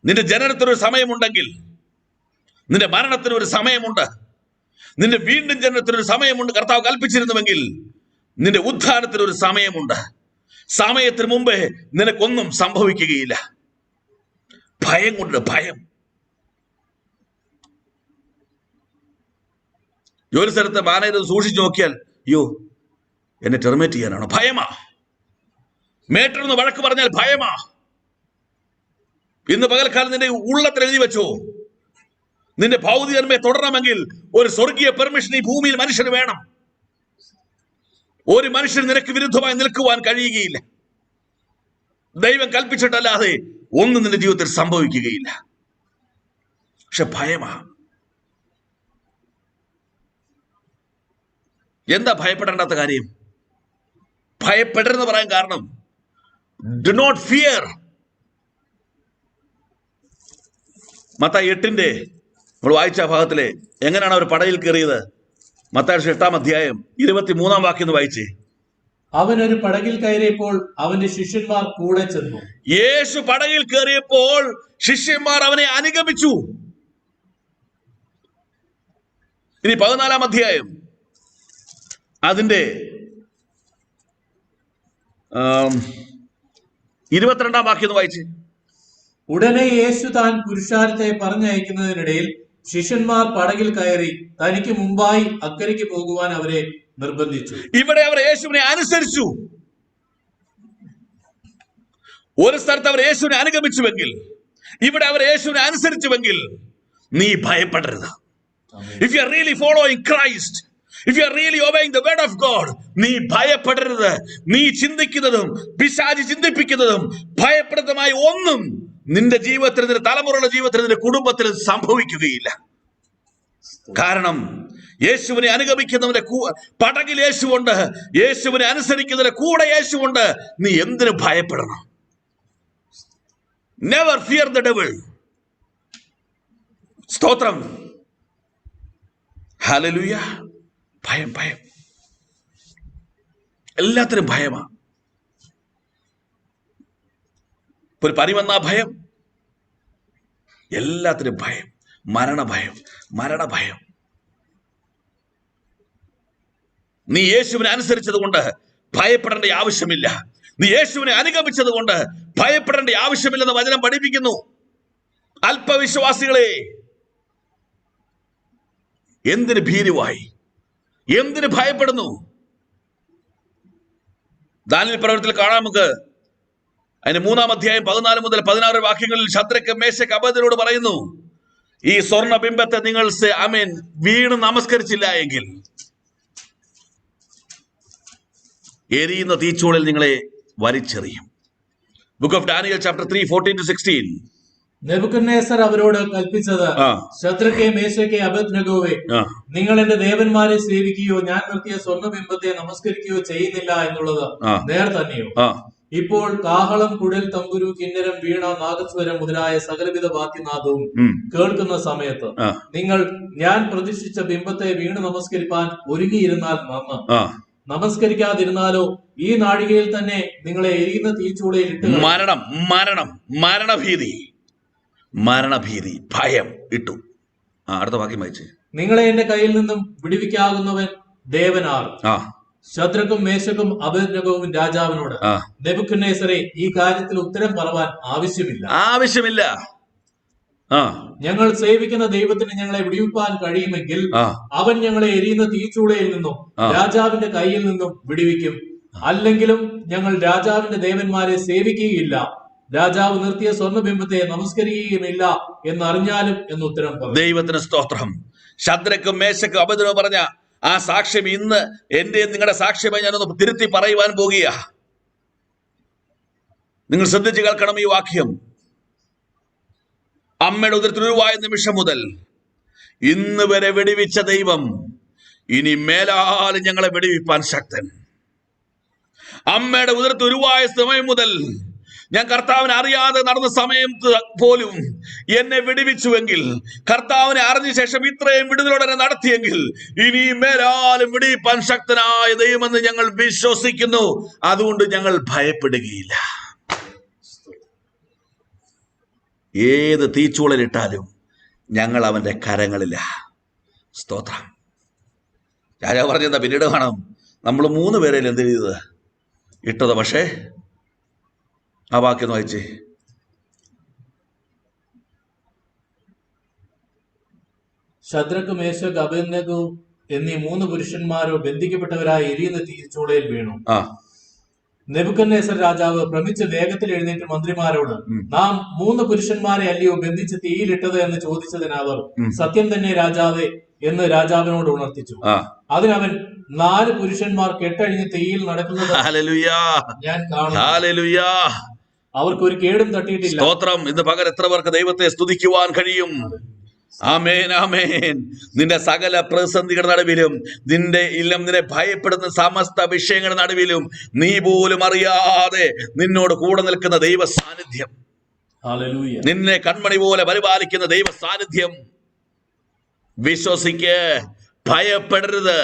[SPEAKER 1] നിന്റെ ജനനത്തിനൊരു സമയമുണ്ടെങ്കിൽ നിന്റെ മരണത്തിനൊരു സമയമുണ്ട്. നിന്റെ വീണ്ടും ജനനത്തിനൊരു സമയമുണ്ട്. കർത്താവ് കൽപ്പിച്ചിരുന്നുവെങ്കിൽ നിന്റെ ഉദ്ധാനത്തിനൊരു സമയമുണ്ട്. സമയത്തിന് മുമ്പേ നിനക്കൊന്നും സംഭവിക്കുകയില്ല. ഭയം കൊണ്ട് ഭയം. ജോലി സ്ഥലത്ത് മാനേജർ സൂക്ഷിച്ചു നോക്കിയാൽ, അയ്യോ എന്നെ ടെർമിനേറ്റ് ചെയ്യാനാണോ? ഭയമാ. മേറ്ററൊന്ന് വഴക്ക് പറഞ്ഞാൽ ഭയമാ. ഇന്ന് പകൽക്കാലം നിന്റെ ഉള്ളത്തിൽ എഴുതി വെച്ചോ, നിന്റെ ഭൗതികന്മയെ തുടരണമെങ്കിൽ ഒരു സ്വർഗീയ പെർമിഷൻ ഈ ഭൂമിയിൽ മനുഷ്യന് വേണം. ഒരു മനുഷ്യന് നിനക്ക് വിരുദ്ധമായി നിൽക്കുവാൻ കഴിയുകയില്ല. ദൈവം കൽപ്പിച്ചിട്ടല്ലാതെ ഒന്നും നിന്റെ ജീവിതത്തിൽ സംഭവിക്കുകയില്ല. പക്ഷെ ഭയമാ. എന്താ ഭയപ്പെടേണ്ടാത്ത കാര്യം? ഭയപ്പെടരുതെന്ന് പറയാൻ കാരണം, ഡു നോട്ട് ഫിയർ. മത്തായി 8 നമ്മൾ വായിച്ച ഭാഗത്തിലെ എങ്ങനെയാണ് അവർ പടയിൽ കയറിയത്? മത്തായി 8 അധ്യായം 23 വാക്യം വായിച്ചേ.
[SPEAKER 2] അവൻ ഒരു പടകിൽ കയറിയപ്പോൾ അവന്റെ ശിഷ്യന്മാർ കൂടെ ചെന്നു.
[SPEAKER 1] യേശു പടകിൽ കയറിയപ്പോൾ ശിഷ്യന്മാർ അവനെ അനുഗമിച്ചു. ഇനി 14 അധ്യായം അതിന്റെ 22 വാക്യം വായിച്ച്.
[SPEAKER 2] ഉടനെ യേശു താൻ പുരുഷാരത്തെ പറഞ്ഞയക്കുന്നതിനിടയിൽ ശിഷ്യന്മാർ പടകിൽ കയറി തനിക്ക് മുമ്പായി അക്കരയ്ക്ക് പോകുവാൻ അവരെ നിർബന്ധിച്ചു.
[SPEAKER 1] ഇവിടെ അവർ യേശുവിനെ അനുസരിച്ചു. ഒരു സ്ഥലത്ത് അവർ യേശുവിനെ അനുഗമിച്ചുവെങ്കിൽ, ഇവിടെ അവർ യേശുവിനെ അനുസരിച്ചുവെങ്കിൽ നീ ഭയപ്പെടരുത്. If you are really following Christ, if you are really obeying the word of God, നീ ഭയപ്പെടരുത്. നീ ചിന്തിക്കുന്നതും പിശാചി ചിന്തിപ്പിക്കുന്നതും ഭയപ്രദമായ ഒന്നും നിന്റെ ജീവിതത്തിൽ, നിന്റെ തലമുറയുടെ ജീവിതത്തിൽ, നിന്റെ കുടുംബത്തിൽ സംഭവിക്കുകയില്ല. കാരണം യേശുവിനെ അനുഗമിക്കുന്നവന്റെ പടകിൽ യേശുവുണ്ട്, യേശുവിനെ അനുസരിക്കുന്നതിന്റെ കൂടെ യേശുവുണ്ട്. നീ എന്തിനു ഭയപ്പെടണം? Never fear the devil. സ്തോത്രം. ഹല്ലേലൂയ. ഭയം, ഭയം, എല്ലാത്തിനും ഭയമാ. ഒരു പനി വന്നാ ഭയം, എല്ലാത്തിനും ഭയം. മരണഭയം, മരണഭയം. നീ യേശുവിനെ അനുസരിച്ചത് കൊണ്ട് ഭയപ്പെടേണ്ട ആവശ്യമില്ല. നീ യേശുവിനെ അനുഗമിച്ചത് കൊണ്ട് ഭയപ്പെടേണ്ട ആവശ്യമില്ലെന്ന് വചനം പഠിപ്പിക്കുന്നു. അല്പവിശ്വാസികളെ, എന്തിന് ഭീരുവായി, എന്തിന് ഭയപ്പെടുന്നു? ദാനിയേൽ പ്രവചനത്തിൽ കാണാം നമുക്ക്. അതിന് 3 അധ്യായം 14 മുതൽ 16 വാക്യങ്ങളിൽ ശദ്രക്ക്, മേശക്ക്, അബേദ്നെഗോയോട് പറയുന്നു, ഈ സ്വർണ്ണ ബിംബത്തെ നിങ്ങൾ വീണ് നമസ്കരിച്ചില്ല എങ്കിൽ എരിയുന്ന തീച്ചൂളിൽ നിങ്ങളെ വലിച്ചെറിയും. Book of Daniel chapter 3 14-16.
[SPEAKER 2] Nebuchadnezzar അവരോട് കൽപ്പിച്ചത്, ശദ്രക്കെ, മേശക്കെ, അബേദ്നെഗോവേ, നിങ്ങൾ എന്റെ ദേവന്മാരെ സേവിക്കുകയോ ഞാൻ നിർത്തിയ സ്വർണ്ണബിംബത്തെ നമസ്കരിക്കുകയോ ചെയ്യുന്നില്ല എന്നുള്ളത് നേർ തന്നെയോ? ഇപ്പോൾ കാഹളം, കുഴൽ, തമ്പുരു, കിന്നരം, വീണ, നാഗസ്വരം മുതലായ സകലവിധ വാദ്യനാദവും കേൾക്കുന്ന സമയത്ത് നിങ്ങൾ ഞാൻ പ്രതിഷ്ഠിച്ച ബിംബത്തെ വീണ് നമസ്കരിപ്പാൻ ഒരുങ്ങിയിരുന്നാൽ നന്ന്. നമസ്കരിക്കാതിരുന്നാലോ ഈ നാഴികയിൽ തന്നെ നിങ്ങളെ എരിയുന്ന തീച്ചൂളയിൽ ഇട്ട്
[SPEAKER 1] മരണം, മരണം, മരണഭീതി, മരണഭീതി, ഭയം ഇട്ടു. അടുത്ത വാക്യം വായിച്ചേ.
[SPEAKER 2] നിങ്ങളെ എന്റെ കയ്യിൽ നിന്നും വിടുവിക്കാകുന്നവൻ ദേവനാർ. ശദ്രക്കും, മേശക്കും, അബേദ്നെഗോവും രാജാവിനോട്, നെബൂഖദ്നേസരെ, ഈ കാര്യത്തിൽ ഉത്തരം പറവാൻ ആവശ്യമില്ല. ഞങ്ങൾ സേവിക്കുന്ന ദൈവത്തിന് ഞങ്ങളെ വിടുവിപ്പാൻ കഴിയുമെങ്കിൽ അവൻ ഞങ്ങളെ എരിയുന്ന തീച്ചൂളയിൽ നിന്നും രാജാവിന്റെ കയ്യിൽ നിന്നും വിടുവിക്കും. അല്ലെങ്കിലും ഞങ്ങൾ രാജാവിന്റെ ദേവന്മാരെ സേവിക്കുകയില്ല, രാജാവ് നിർത്തിയ സ്വർണ്ണബിംബത്തെ നമസ്കരിക്കുകയുമില്ല എന്നറിഞ്ഞാലും എന്ന് ഉത്തരം പറഞ്ഞു.
[SPEAKER 1] ദൈവത്തിന് സ്തോത്രം. ശദ്രക്കും, മേശക്കും, അബേദ്നെഗോവും പറഞ്ഞ ആ സാക്ഷ്യം ഇന്ന് എന്റെ നിങ്ങളുടെ സാക്ഷ്യമായി ഞാനൊന്ന് തിരുത്തി പറയുവാൻ പോകുക. നിങ്ങൾ ശ്രദ്ധിച്ച് കേൾക്കണം ഈ വാക്യം. അമ്മയുടെ ഉദരത്തിൽ ഉരുവായ നിമിഷം മുതൽ ഇന്ന് വരെ വെടിവിച്ച ദൈവം ഇനി മേലാലും ഞങ്ങളെ വെടിവിപ്പാൻ ശക്തൻ. അമ്മയുടെ ഉദരത്തിൽ ഉരുവായ സമയം മുതൽ ഞാൻ കർത്താവിനെ അറിയാതെ നടന്ന സമയം പോലും എന്നെ വിടുവിച്ചുവെങ്കിൽ, കർത്താവിനെ അറിഞ്ഞ ശേഷം ഇത്രയും വിടുതലോടെ നടത്തിയെങ്കിൽ ഇനി മേലാലും വിടുവിപ്പാൻ ശക്തനായ ദൈവമെന്ന് ഞങ്ങൾ വിശ്വസിക്കുന്നു. അതുകൊണ്ട് ഞങ്ങൾ ഭയപ്പെടുകയില്ല. ഏത് തീച്ചൂളലിട്ടാലും ഞങ്ങൾ അവന്റെ കരങ്ങളില്ല. സ്തോത്രം. രാജാവ് പറഞ്ഞെന്താ പിന്നീട് കാണാം, നമ്മൾ 3 പേരെ എന്ത് ചെയ്തത് ഇട്ടത്. പക്ഷേ ആ വാക്യം വായിച്ചേ.
[SPEAKER 2] ശദ്രക്ക്, മേശക്ക്, അബേദ്നെഗോ എന്നീ 3 പുരുഷന്മാരോ ബന്ധിക്കപ്പെട്ടവരായി എരിയുന്ന തീച്ചൂളയിൽ വീണു. നെബൂഖദ്നേസർ രാജാവ് ഭ്രമിച്ച് വേഗത്തിൽ എഴുന്നേറ്റ് മന്ത്രിമാരോട്, നാം 3 പുരുഷന്മാരെ അല്ലയോ ബന്ധിച്ച് തീയിലിട്ടത് എന്ന് ചോദിച്ചതിന് അവർ, സത്യം തന്നെ രാജാവേ എന്ന് രാജാവിനോട് ഉണർത്തിച്ചു. അതിനവൻ, 4 പുരുഷന്മാർ കെട്ടഴിഞ്ഞ് തീയിൽ നടക്കുന്നത് ഞാൻ കാണുന്നു. അവർക്ക് ഒരു കേടും തട്ടിയിട്ടില്ല.
[SPEAKER 1] സ്തോത്രം. ഇന്ന് പകരം എത്ര പേർക്ക് ദൈവത്തെ സ്തുതിക്കുവാൻ കഴിയും? ആമേൻ, ആമേൻ. നിന്റെ സകല പ്രതിസന്ധികളുടെ നടുവിലും, നിന്നെ ഭയപ്പെടുന്ന സമസ്ത വിഷയങ്ങളുടെ നടുവിലും നീ പോലും അറിയാതെ നിന്നോട് കൂടെ നിൽക്കുന്ന ദൈവ സാന്നിധ്യം, നിന്നെ കൺമണി പോലെ പരിപാലിക്കുന്ന ദൈവ സാന്നിധ്യം, വിശ്വസിക്ക്, ഭയപ്പെടരുത്.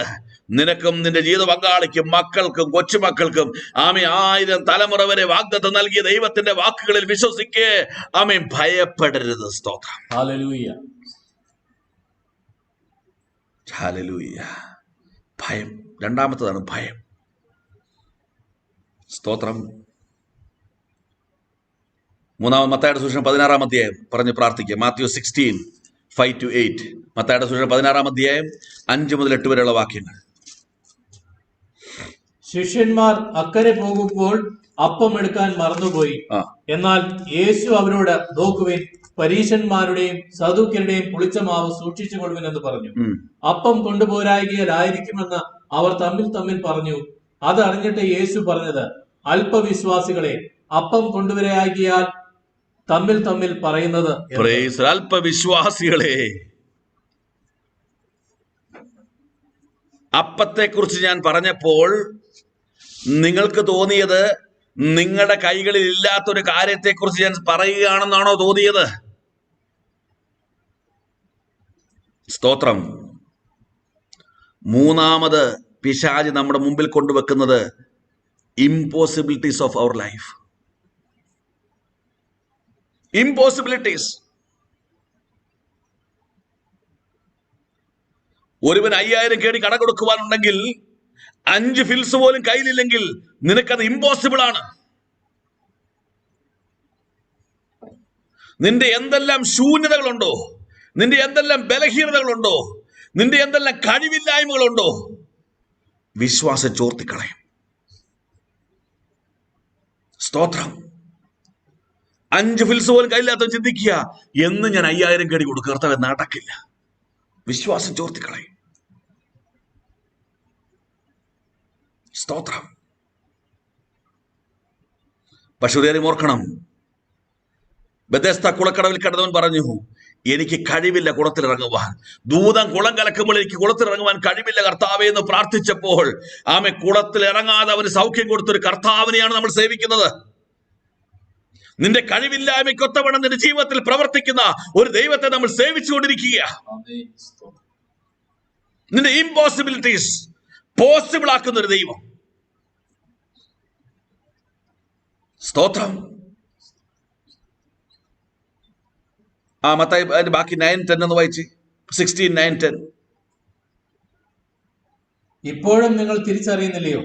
[SPEAKER 1] നിനക്കും നിന്റെ ജീവിത പങ്കാളിക്കും, മക്കൾക്കും, കൊച്ചുമക്കൾക്കും ആമേ 1000 തലമുറ വരെ വാഗ്ദത്തം നൽകിയ ദൈവത്തിന്റെ വാക്കുകളിൽ വിശ്വസിക്ക്. ആമേ, ഭയപ്പെടരുത്. സ്തോത്രം.
[SPEAKER 2] ഹല്ലേലൂയ.
[SPEAKER 1] ഹല്ലേലൂയ. ഭയം. രണ്ടാമത്തേതാണ് ഭയം. സ്തോത്രം. മത്തായിയുടെ സുവിശേഷം 16-ാം അധ്യായം പറഞ്ഞ് പ്രാർത്ഥിക്കുക. മാത്യു 16:5-8. മത്തായിയുടെ സുവിശേഷം 16-ാം അധ്യായം 5 മുതൽ 8 വരെയുള്ള വാക്യങ്ങൾ.
[SPEAKER 2] ശിഷ്യന്മാർ അക്കരെ പോകുമ്പോൾ അപ്പം എടുക്കാൻ മറന്നുപോയി. എന്നാൽ യേശു അവരോട്, നോക്കുവിൻ, പരീശന്മാരുടെയും സദൂക്യരുടെയും പുളിച്ച മാവ് സൂക്ഷിച്ചു കൊള്ളുവിൻ എന്ന് പറഞ്ഞു. അപ്പം കൊണ്ടുപോരായികയായിരിക്കുമെന്ന് അവർ തമ്മിൽ പറഞ്ഞു. അത് അറിഞ്ഞിട്ട് യേശു പറഞ്ഞത്, അല്പവിശ്വാസികളെ, അപ്പം കൊണ്ടുവരായികയാൽ തമ്മിൽ പറയുന്നത്.
[SPEAKER 1] അല്പവിശ്വാസികളെ, അപ്പത്തെ കുറിച്ച് ഞാൻ പറഞ്ഞപ്പോൾ നിങ്ങൾക്ക് തോന്നിയത് നിങ്ങളുടെ കൈകളിൽ ഇല്ലാത്തൊരു കാര്യത്തെക്കുറിച്ച് ഞാൻ പറയുകയാണെന്നാണോ തോന്നിയത്? സ്തോത്രം. മൂന്നാമത് പിശാച് നമ്മുടെ മുമ്പിൽ കൊണ്ടുവെക്കുന്നത് ഇംപോസിബിലിറ്റീസ് ഓഫ് അവർ ലൈഫ്. ഇംപോസിബിലിറ്റീസ്. ഒരുവൻ 5000 കേടി കട കൊടുക്കുവാനുണ്ടെങ്കിൽ 5 ഫിൽസ് പോലും കയ്യിലില്ലെങ്കിൽ നിനക്കത് ഇമ്പോസിബിൾ ആണ്. നിന്റെ എന്തെല്ലാം ശൂന്യതകളുണ്ടോ, നിന്റെ എന്തെല്ലാം ബലഹീനതകളുണ്ടോ, നിന്റെ എന്തെല്ലാം കഴിവില്ലായ്മകളുണ്ടോ, വിശ്വാസം ചോർത്തിക്കളയും. സ്തോത്രം. 5 ഫിൽസ് പോലും കയ്യില്ലാത്ത ചിന്തിക്കുക, എന്ന് ഞാൻ 5000 കേടി കൊടുക്കുക, കർത്താവേ, നടക്കില്ല. വിശ്വാസം ചോർത്തിക്കളയും. സ്തോത്രം. പശുദേവൻ ഓർക്കണം, ബെഥെസ്ദ കുളക്കടവിൽ കിടന്നവൻ പറഞ്ഞു, എനിക്ക് കഴിവില്ല കുളത്തിലിറങ്ങുവാൻ. ദൂതൻ കുളം കലക്കുമ്പോൾ എനിക്ക് കുളത്തിലിറങ്ങുവാൻ കഴിവില്ല കർത്താവേ എന്ന് പ്രാർത്ഥിച്ചപ്പോൾ ആമെ കുളത്തിലിറങ്ങാതെ അവന് സൗഖ്യം കൊടുത്തൊരു കർത്താവിനെയാണ് നമ്മൾ സേവിക്കുന്നത്. നിന്റെ കഴിവില്ലായ്മയ്ക്കൊത്തവണ്ണം നിന്റെ ജീവിതത്തിൽ പ്രവർത്തിക്കുന്ന ഒരു ദൈവത്തെ നമ്മൾ സേവിച്ചുകൊണ്ടിരിക്കുക. നിന്റെ ഇംപോസിബിലിറ്റീസ് പോസിബിൾ ആക്കുന്ന ഒരു ദൈവം. സ്തോത്രം. മത്തായി അതിന്റെ ബാക്കി 9:10 എന്ന് വായിച്ച്. 16:9-10.
[SPEAKER 2] ഇപ്പോഴും നിങ്ങൾ തിരിച്ചറിയുന്നില്ലയോ?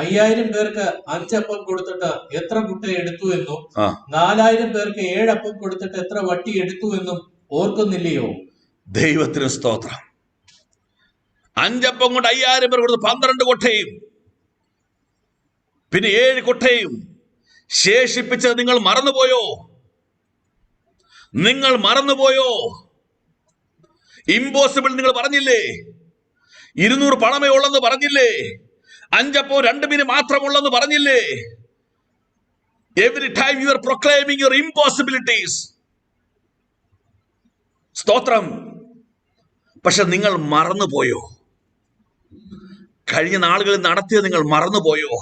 [SPEAKER 2] 5000 പേർക്ക് 5 അപ്പം കൊടുത്തിട്ട് എത്ര കുട്ട എടുത്തു എന്നും 4000 പേർക്ക് 7 അപ്പം കൊടുത്തിട്ട് എത്ര വട്ടി എടുത്തു എന്നും ഓർക്കുന്നില്ലയോ?
[SPEAKER 1] ദൈവത്തിന് സ്തോത്രം. 5 അപ്പം കൊണ്ട് 5000 പേർ കൊടുത്ത് 12 കൊട്ടയും പിന്നെ 7 കൊട്ടയും ശേഷിപ്പിച്ചത് നിങ്ങൾ മറന്നുപോയോ? നിങ്ങൾ മറന്നുപോയോ? ഇമ്പോസിബിൾ നിങ്ങൾ പറഞ്ഞില്ലേ? 200 പണമേ ഉള്ളെന്ന് പറഞ്ഞില്ലേ? 5 അപ്പോ 2 മീൻ മാത്രമുള്ളെന്ന് പറഞ്ഞില്ലേ? Every time you are proclaiming your impossibilities. സ്തോത്രം. പക്ഷെ നിങ്ങൾ മറന്നുപോയോ? കഴിഞ്ഞ നാളുകളിൽ നടത്തിയത് നിങ്ങൾ മറന്നുപോയോ?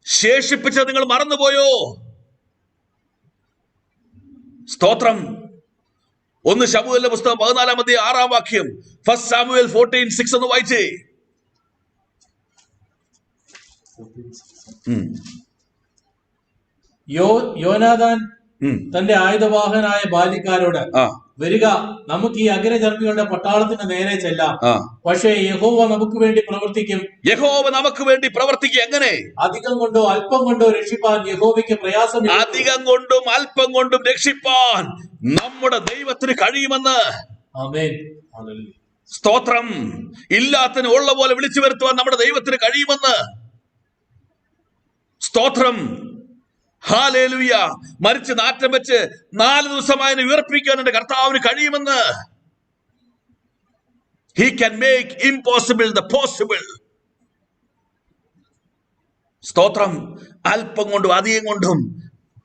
[SPEAKER 1] ശേഷിപ്പിച്ചത് നിങ്ങൾ മറന്നുപോയോ? സ്തോത്രം. 1 ശമൂവേലിന്റെ പുസ്തകം 14-ാം അധ്യായം 6-ാം വാക്യം. 1 സാമുവേൽ 14:6 എന്ന് വായിച്ചേ.
[SPEAKER 2] യോനാഥാൻ തന്റെ ആയുധവാഹനായ ബാല്യക്കാരോട്, വരിക, നമുക്ക് ഈ അഗ്രചർമ്മികളുടെ പട്ടാളത്തിന് നേരെ ചെല്ലാം. പക്ഷേ യഹോവ നമുക്ക് വേണ്ടി പ്രവർത്തിക്കും. യഹോവ നമുക്ക് വേണ്ടി പ്രവർത്തിക്കും. എങ്ങനെ? അധികം കൊണ്ടോ അല്പം കൊണ്ടോ രക്ഷിപ്പാൻ യഹോവയ്ക്ക് പ്രയാസം.
[SPEAKER 1] അധികം കൊണ്ടും അല്പം കൊണ്ടും രക്ഷിപ്പാൻ നമ്മുടെ ദൈവത്തിന് കഴിയുമെന്ന്.
[SPEAKER 2] ആമേൻ.
[SPEAKER 1] സ്തോത്രം. ഇല്ലാത്തതിന് ഉള്ള പോലെ വിളിച്ചു വരുത്തുവാൻ നമ്മുടെ ദൈവത്തിന് കഴിയുമെന്ന്. സ്തോത്രം. ഹല്ലേലൂയ. മരിച്ച് നാറ്റം വെച്ച് 4 ദിവസമായി ഉയർപ്പിക്കാൻ എന്റെ കർത്താവിന് കഴിയുമെന്ന്. He can make impossible the possible. സ്തോത്രം. അല്പം കൊണ്ടും അധികം കൊണ്ടും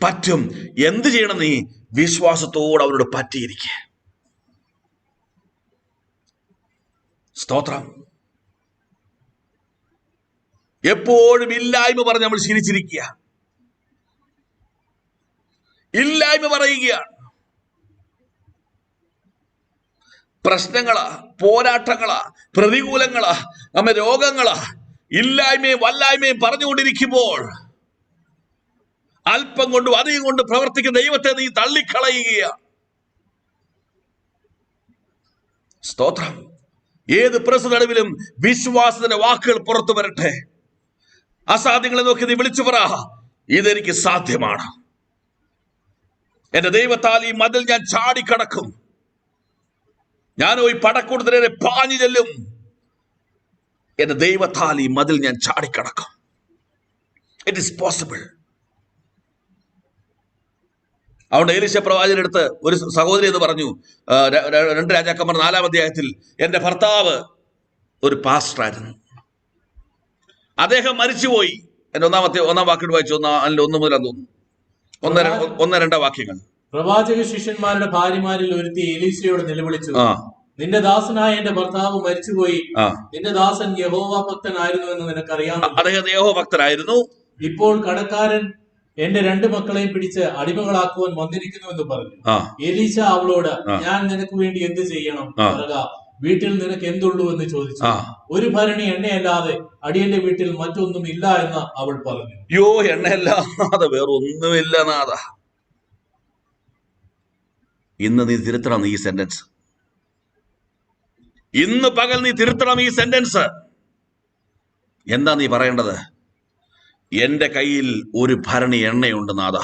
[SPEAKER 1] പറ്റും. എന്ത് ചെയ്യണം? നീ വിശ്വാസത്തോടെ അവരോട് പറ്റിയിരിക്കുക. സ്തോത്രം. എപ്പോഴും ഇല്ലായ്മ പറഞ്ഞ് നമ്മൾ ശീലിച്ചിരിക്കുക. ഇല്ലായ്മ പറയുകയാണ്. പ്രശ്നങ്ങളാ, പോരാട്ടങ്ങളാ, പ്രതികൂലങ്ങളാ, നമ്മെ രോഗങ്ങളാ, ഇല്ലായ്മയും വല്ലായ്മയും പറഞ്ഞുകൊണ്ടിരിക്കുമ്പോൾ അല്പം കൊണ്ടും അധികം കൊണ്ട് പ്രവർത്തിക്കുന്ന ദൈവത്തെ നീ തള്ളിക്കളയുകയാണ്. സ്തോത്രം. ഏത് പ്രശ്നത്തിലും വിശ്വാസത്തിന്റെ വാക്കുകൾ പുറത്തു വരട്ടെ. അസാധ്യങ്ങളെ നോക്കി നീ വിളിച്ചു പറ, ഇതെനിക്ക് സാധ്യമാണ്. എന്റെ ദൈവത്താൽ ഈ മതിൽ ഞാൻ ചാടിക്കടക്കും. ഞാനോ ഈ പടക്കൂട്ടത്തിനെ പാഞ്ഞു ചെല്ലും. എന്റെ ദൈവത്താൽ ഈ മതിൽ ഞാൻ ചാടിക്കടക്കും. It is possible. അതുകൊണ്ട് എലീശ പ്രവാചകന്റെ അടുത്ത് ഒരു സഹോദരി എന്ന് പറഞ്ഞു, 2 രാജാക്കന്മാർ 4-ാം അധ്യായത്തിൽ, എന്റെ ഭർത്താവ് ഒരു പാസ്റ്ററായിരുന്നു, അദ്ദേഹം മരിച്ചുപോയി. എന്റെ 1-ാം വാക്യം വായിച്ചു. 1 മുതൽ തോന്നുന്നു 1-2 വാക്യങ്ങൾ.
[SPEAKER 2] പ്രവാചക ശിഷ്യന്മാരുടെ ഭാര്യമാരിൽ ഒരുത്തി എലീശയോട് നിലവിളിച്ചു, നിന്റെ ദാസനായ എന്റെ ഭർത്താവ് മരിച്ചുപോയി. നിന്റെ ദാസൻ യഹോവ ഭക്തനായിരുന്നു എന്ന് നിനക്കറിയാം.
[SPEAKER 1] അദ്ദേഹം യഹോവ ഭക്തനായിരുന്നു.
[SPEAKER 2] ഇപ്പോൾ കടക്കാരൻ എന്റെ 2 മക്കളെയും പിടിച്ച് അടിമകളാക്കുവാൻ വന്നിരിക്കുന്നു എന്ന് പറഞ്ഞു. എലീശ അവളോട്, ഞാൻ നിനക്ക് വേണ്ടി എന്ത് ചെയ്യണം? പറയുക, വീട്ടിൽ നിനക്ക് എന്തുള്ളൂ എന്ന് ചോദിച്ചു. 1 ഭരണി എണ്ണയല്ലാതെ അടിയന്റെ വീട്ടിൽ മറ്റൊന്നും ഇല്ല എന്ന് അവൾ പറഞ്ഞു.
[SPEAKER 1] യോ, എണ്ണയല്ലാതെ വേറൊന്നുമില്ല നാഥ. ഇന്ന് നീ തിരുത്തണം ഈ സെന്റൻസ്. ഇന്ന് പകൽ നീ തിരുത്തണം ഈ സെന്റൻസ്. എന്താ നീ പറയേണ്ടത്? എന്റെ കയ്യിൽ 1 ഭരണി എണ്ണയുണ്ട് നാഥ.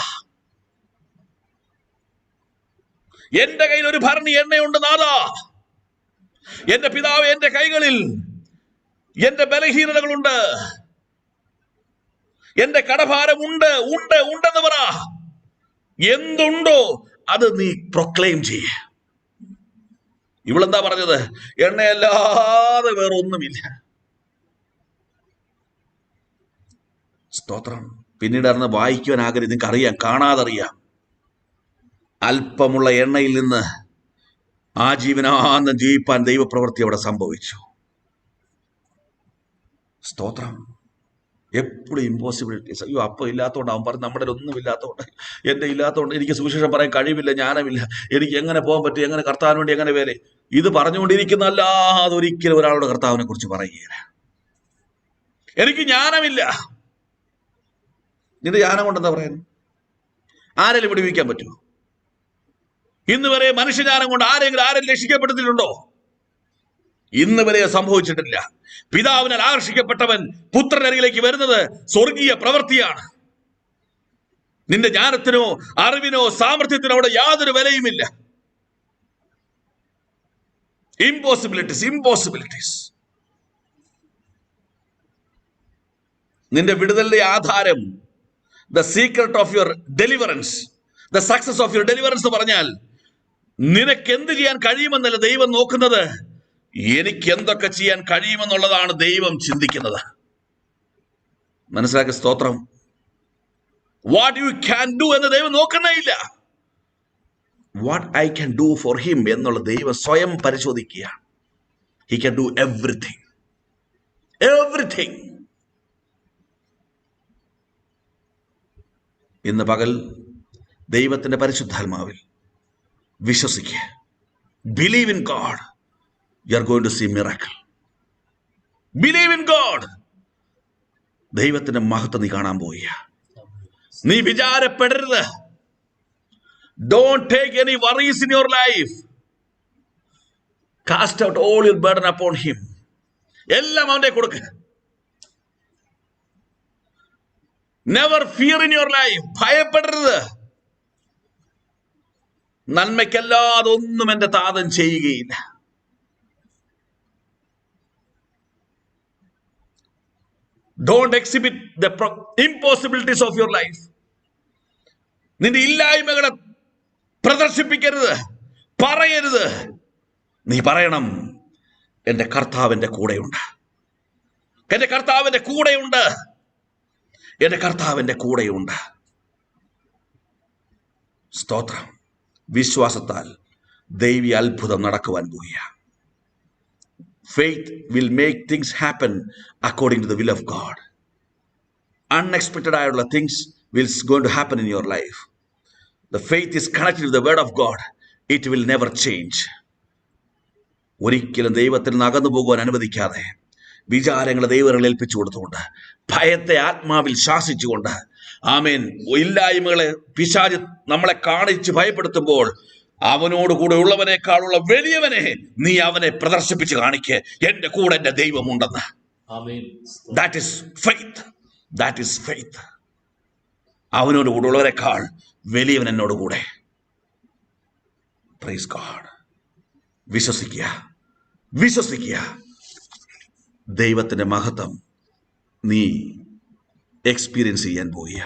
[SPEAKER 1] എന്റെ കയ്യിൽ 1 ഭരണി എണ്ണയുണ്ട് നാഥ. എന്റെ പിതാവ്, എന്റെ കൈകളിൽ എന്റെ ബലഹീനതകളുണ്ട്, എന്റെ കടഭാരം ഉണ്ട് ഉണ്ട് ഉണ്ടെന്ന് പറ. എന്തുണ്ടോ അത് നീ പ്രൊക്ലെയിം ചെയ്യ. ഇവളെന്താ പറഞ്ഞത്? എണ്ണയല്ലാതെ വേറെ ഒന്നുമില്ല. സ്തോത്രം. പിന്നീട് അറിഞ്ഞ വായിക്കുവാൻ ആഗ്രഹം. നിങ്ങൾക്ക് അറിയാം, കാണാതറിയാം. അല്പമുള്ള എണ്ണയിൽ നിന്ന് ആജീവനാന്തം ജീവിപ്പാൻ ദൈവപ്രവൃത്തി അവിടെ സംഭവിച്ചു. സ്തോത്രം. എപ്പോഴും ഇമ്പോസിബിലിറ്റീസ്. അയ്യോ, അപ്പം ഇല്ലാത്തതുകൊണ്ട് അവൻ പറഞ്ഞു, നമ്മുടെ ഒന്നും ഇല്ലാത്തതുകൊണ്ട്, എൻ്റെ ഇല്ലാത്തതുകൊണ്ട് എനിക്ക് സുവിശേഷം പറയാൻ കഴിവില്ല, ജ്ഞാനമില്ല, എനിക്ക് എങ്ങനെ പോകാൻ പറ്റും, എങ്ങനെ കർത്താവിന് വേണ്ടി എങ്ങനെ വേലേ. ഇത് പറഞ്ഞുകൊണ്ടിരിക്കുന്നല്ലാതെ ഒരിക്കലും ഒരാളുടെ കർത്താവിനെ കുറിച്ച് പറയുകയില്ല. എനിക്ക് ജ്ഞാനമില്ല. നിന്റെ ജ്ഞാനം കൊണ്ടെന്താ പറയാൻ? ആരെങ്കിലും വിടുവിക്കാൻ പറ്റുമോ? ഇന്ന് വരെ മനുഷ്യജ്ഞാനം കൊണ്ട് ആരെങ്കിലും രക്ഷിക്കപ്പെട്ടിട്ടുണ്ടോ? ഇന്ന് വരെ സംഭവിച്ചിട്ടില്ല. പിതാവിനാൽ ആകർഷിക്കപ്പെട്ടവൻ പുത്രനരികിലേക്ക് വരുന്നത് സ്വർഗീയ പ്രവൃത്തിയാണ്. നിന്റെ ജ്ഞാനത്തിനോ അറിവിനോ സാമർഥ്യത്തിനോ അവിടെ യാതൊരു വിലയുമില്ല. ഇമ്പോസിബിലിറ്റീസ്. നിന്റെ വിടുതലിന്റെ ആധാരം, the secret of your deliverance, the success of your deliverance പറഞ്ഞാൽ നിനക്ക് എന്ത് ചെയ്യാൻ കഴിയുമെന്നല്ല ദൈവം നോക്കുന്നത്, എനിക്ക് എന്തൊക്കെ ചെയ്യാൻ കഴിയുമെന്നുള്ളതാണ് ദൈവം ചിന്തിക്കുന്നത്. മനസ്സിലാക്കിയ? സ്തോത്രം. വാട്ട് യു ക്യാൻ ഡു എന്ന് ദൈവം നോക്കുന്നേ ഇല്ല. What I can do for him എന്നുള്ള ദൈവം സ്വയം പരിശോധിക്കുക. He can do everything. ഇന്ന് പകൽ ദൈവത്തിന്റെ പരിശുദ്ധാത്മാവിൽ വിശ്വസിക്കുക. Believe in God. You are going to see miracle. Believe in God. ദൈവത്തിന്റെ മഹത്വം നീ കാണാൻ പോവുക. നീ വിചാരപ്പെടരുത്. Don't take any worries in your life. Cast out all your burden upon him. എല്ലാം അവന്റെ കൊടുക്ക. Never fear in your life. ഭയപ്പെടരുത്. നന്മയ്ക്കല്ലാതെ ഒന്നും എന്റെ താതൻ ചെയ്യുകയില്ല. Don't exhibit the impossibilities of your life. നിന്റെ ഇല്ലായ്മകളെ പ്രദർശിപ്പിക്കരുത്, പറയരുത്. നീ പറയണം, എൻ്റെ കർത്താവിൻ്റെ കൂടെയുണ്ട്, എൻ്റെ കർത്താവിൻ്റെ കൂടെയുണ്ട്, എൻ്റെ കർത്താവിൻ്റെ കൂടെയുണ്ട്. സ്തോത്രം. വിശ്വാസത്താൽ ദൈവീയ അത്ഭുതം നടക്കുവാൻ പോവുകയാണ്. Faith will make things happen according to the will of God. Unexpected ആയുള്ള things will going to happen in your life. The faith is connected with the word of God. It will never change. ഒരിക്കലും ദൈവത്തിൽ നിന്ന് അകന്നു പോകുവാൻ അനുവദിക്കാതെ, വിചാരങ്ങളെ ദൈവങ്ങളിൽ ഏൽപ്പിച്ചു കൊടുത്തുകൊണ്ട്, ഭയത്തെ ആത്മാവിൽ ശാസിച്ചുകൊണ്ട്, ആമേൻ, ഇല്ലായ്മകളെ പിശാച് നമ്മളെ കാണിച്ച് ഭയപ്പെടുത്തുമ്പോൾ അവനോട് കൂടെ ഉള്ളവനേക്കാളുള്ള വലിയവനെ നീ അവനെ പ്രദർശിപ്പിച്ച് കാണിക്ക്, എന്റെ കൂടെ എന്റെ ദൈവമുണ്ടെന്ന്. That is faith. That is faith. അവനോട് കൂടെ ഉള്ളവരെക്കാൾ വലിയവൻ എന്നോട് കൂടെ. Praise God. വിശ്വസിക്കുക, വിശ്വസിക്കുക. ദൈവത്തിന്റെ മഹത്വം നീ എക്സ്പീരിയൻസ് ചെയ്യാൻ പോവുക.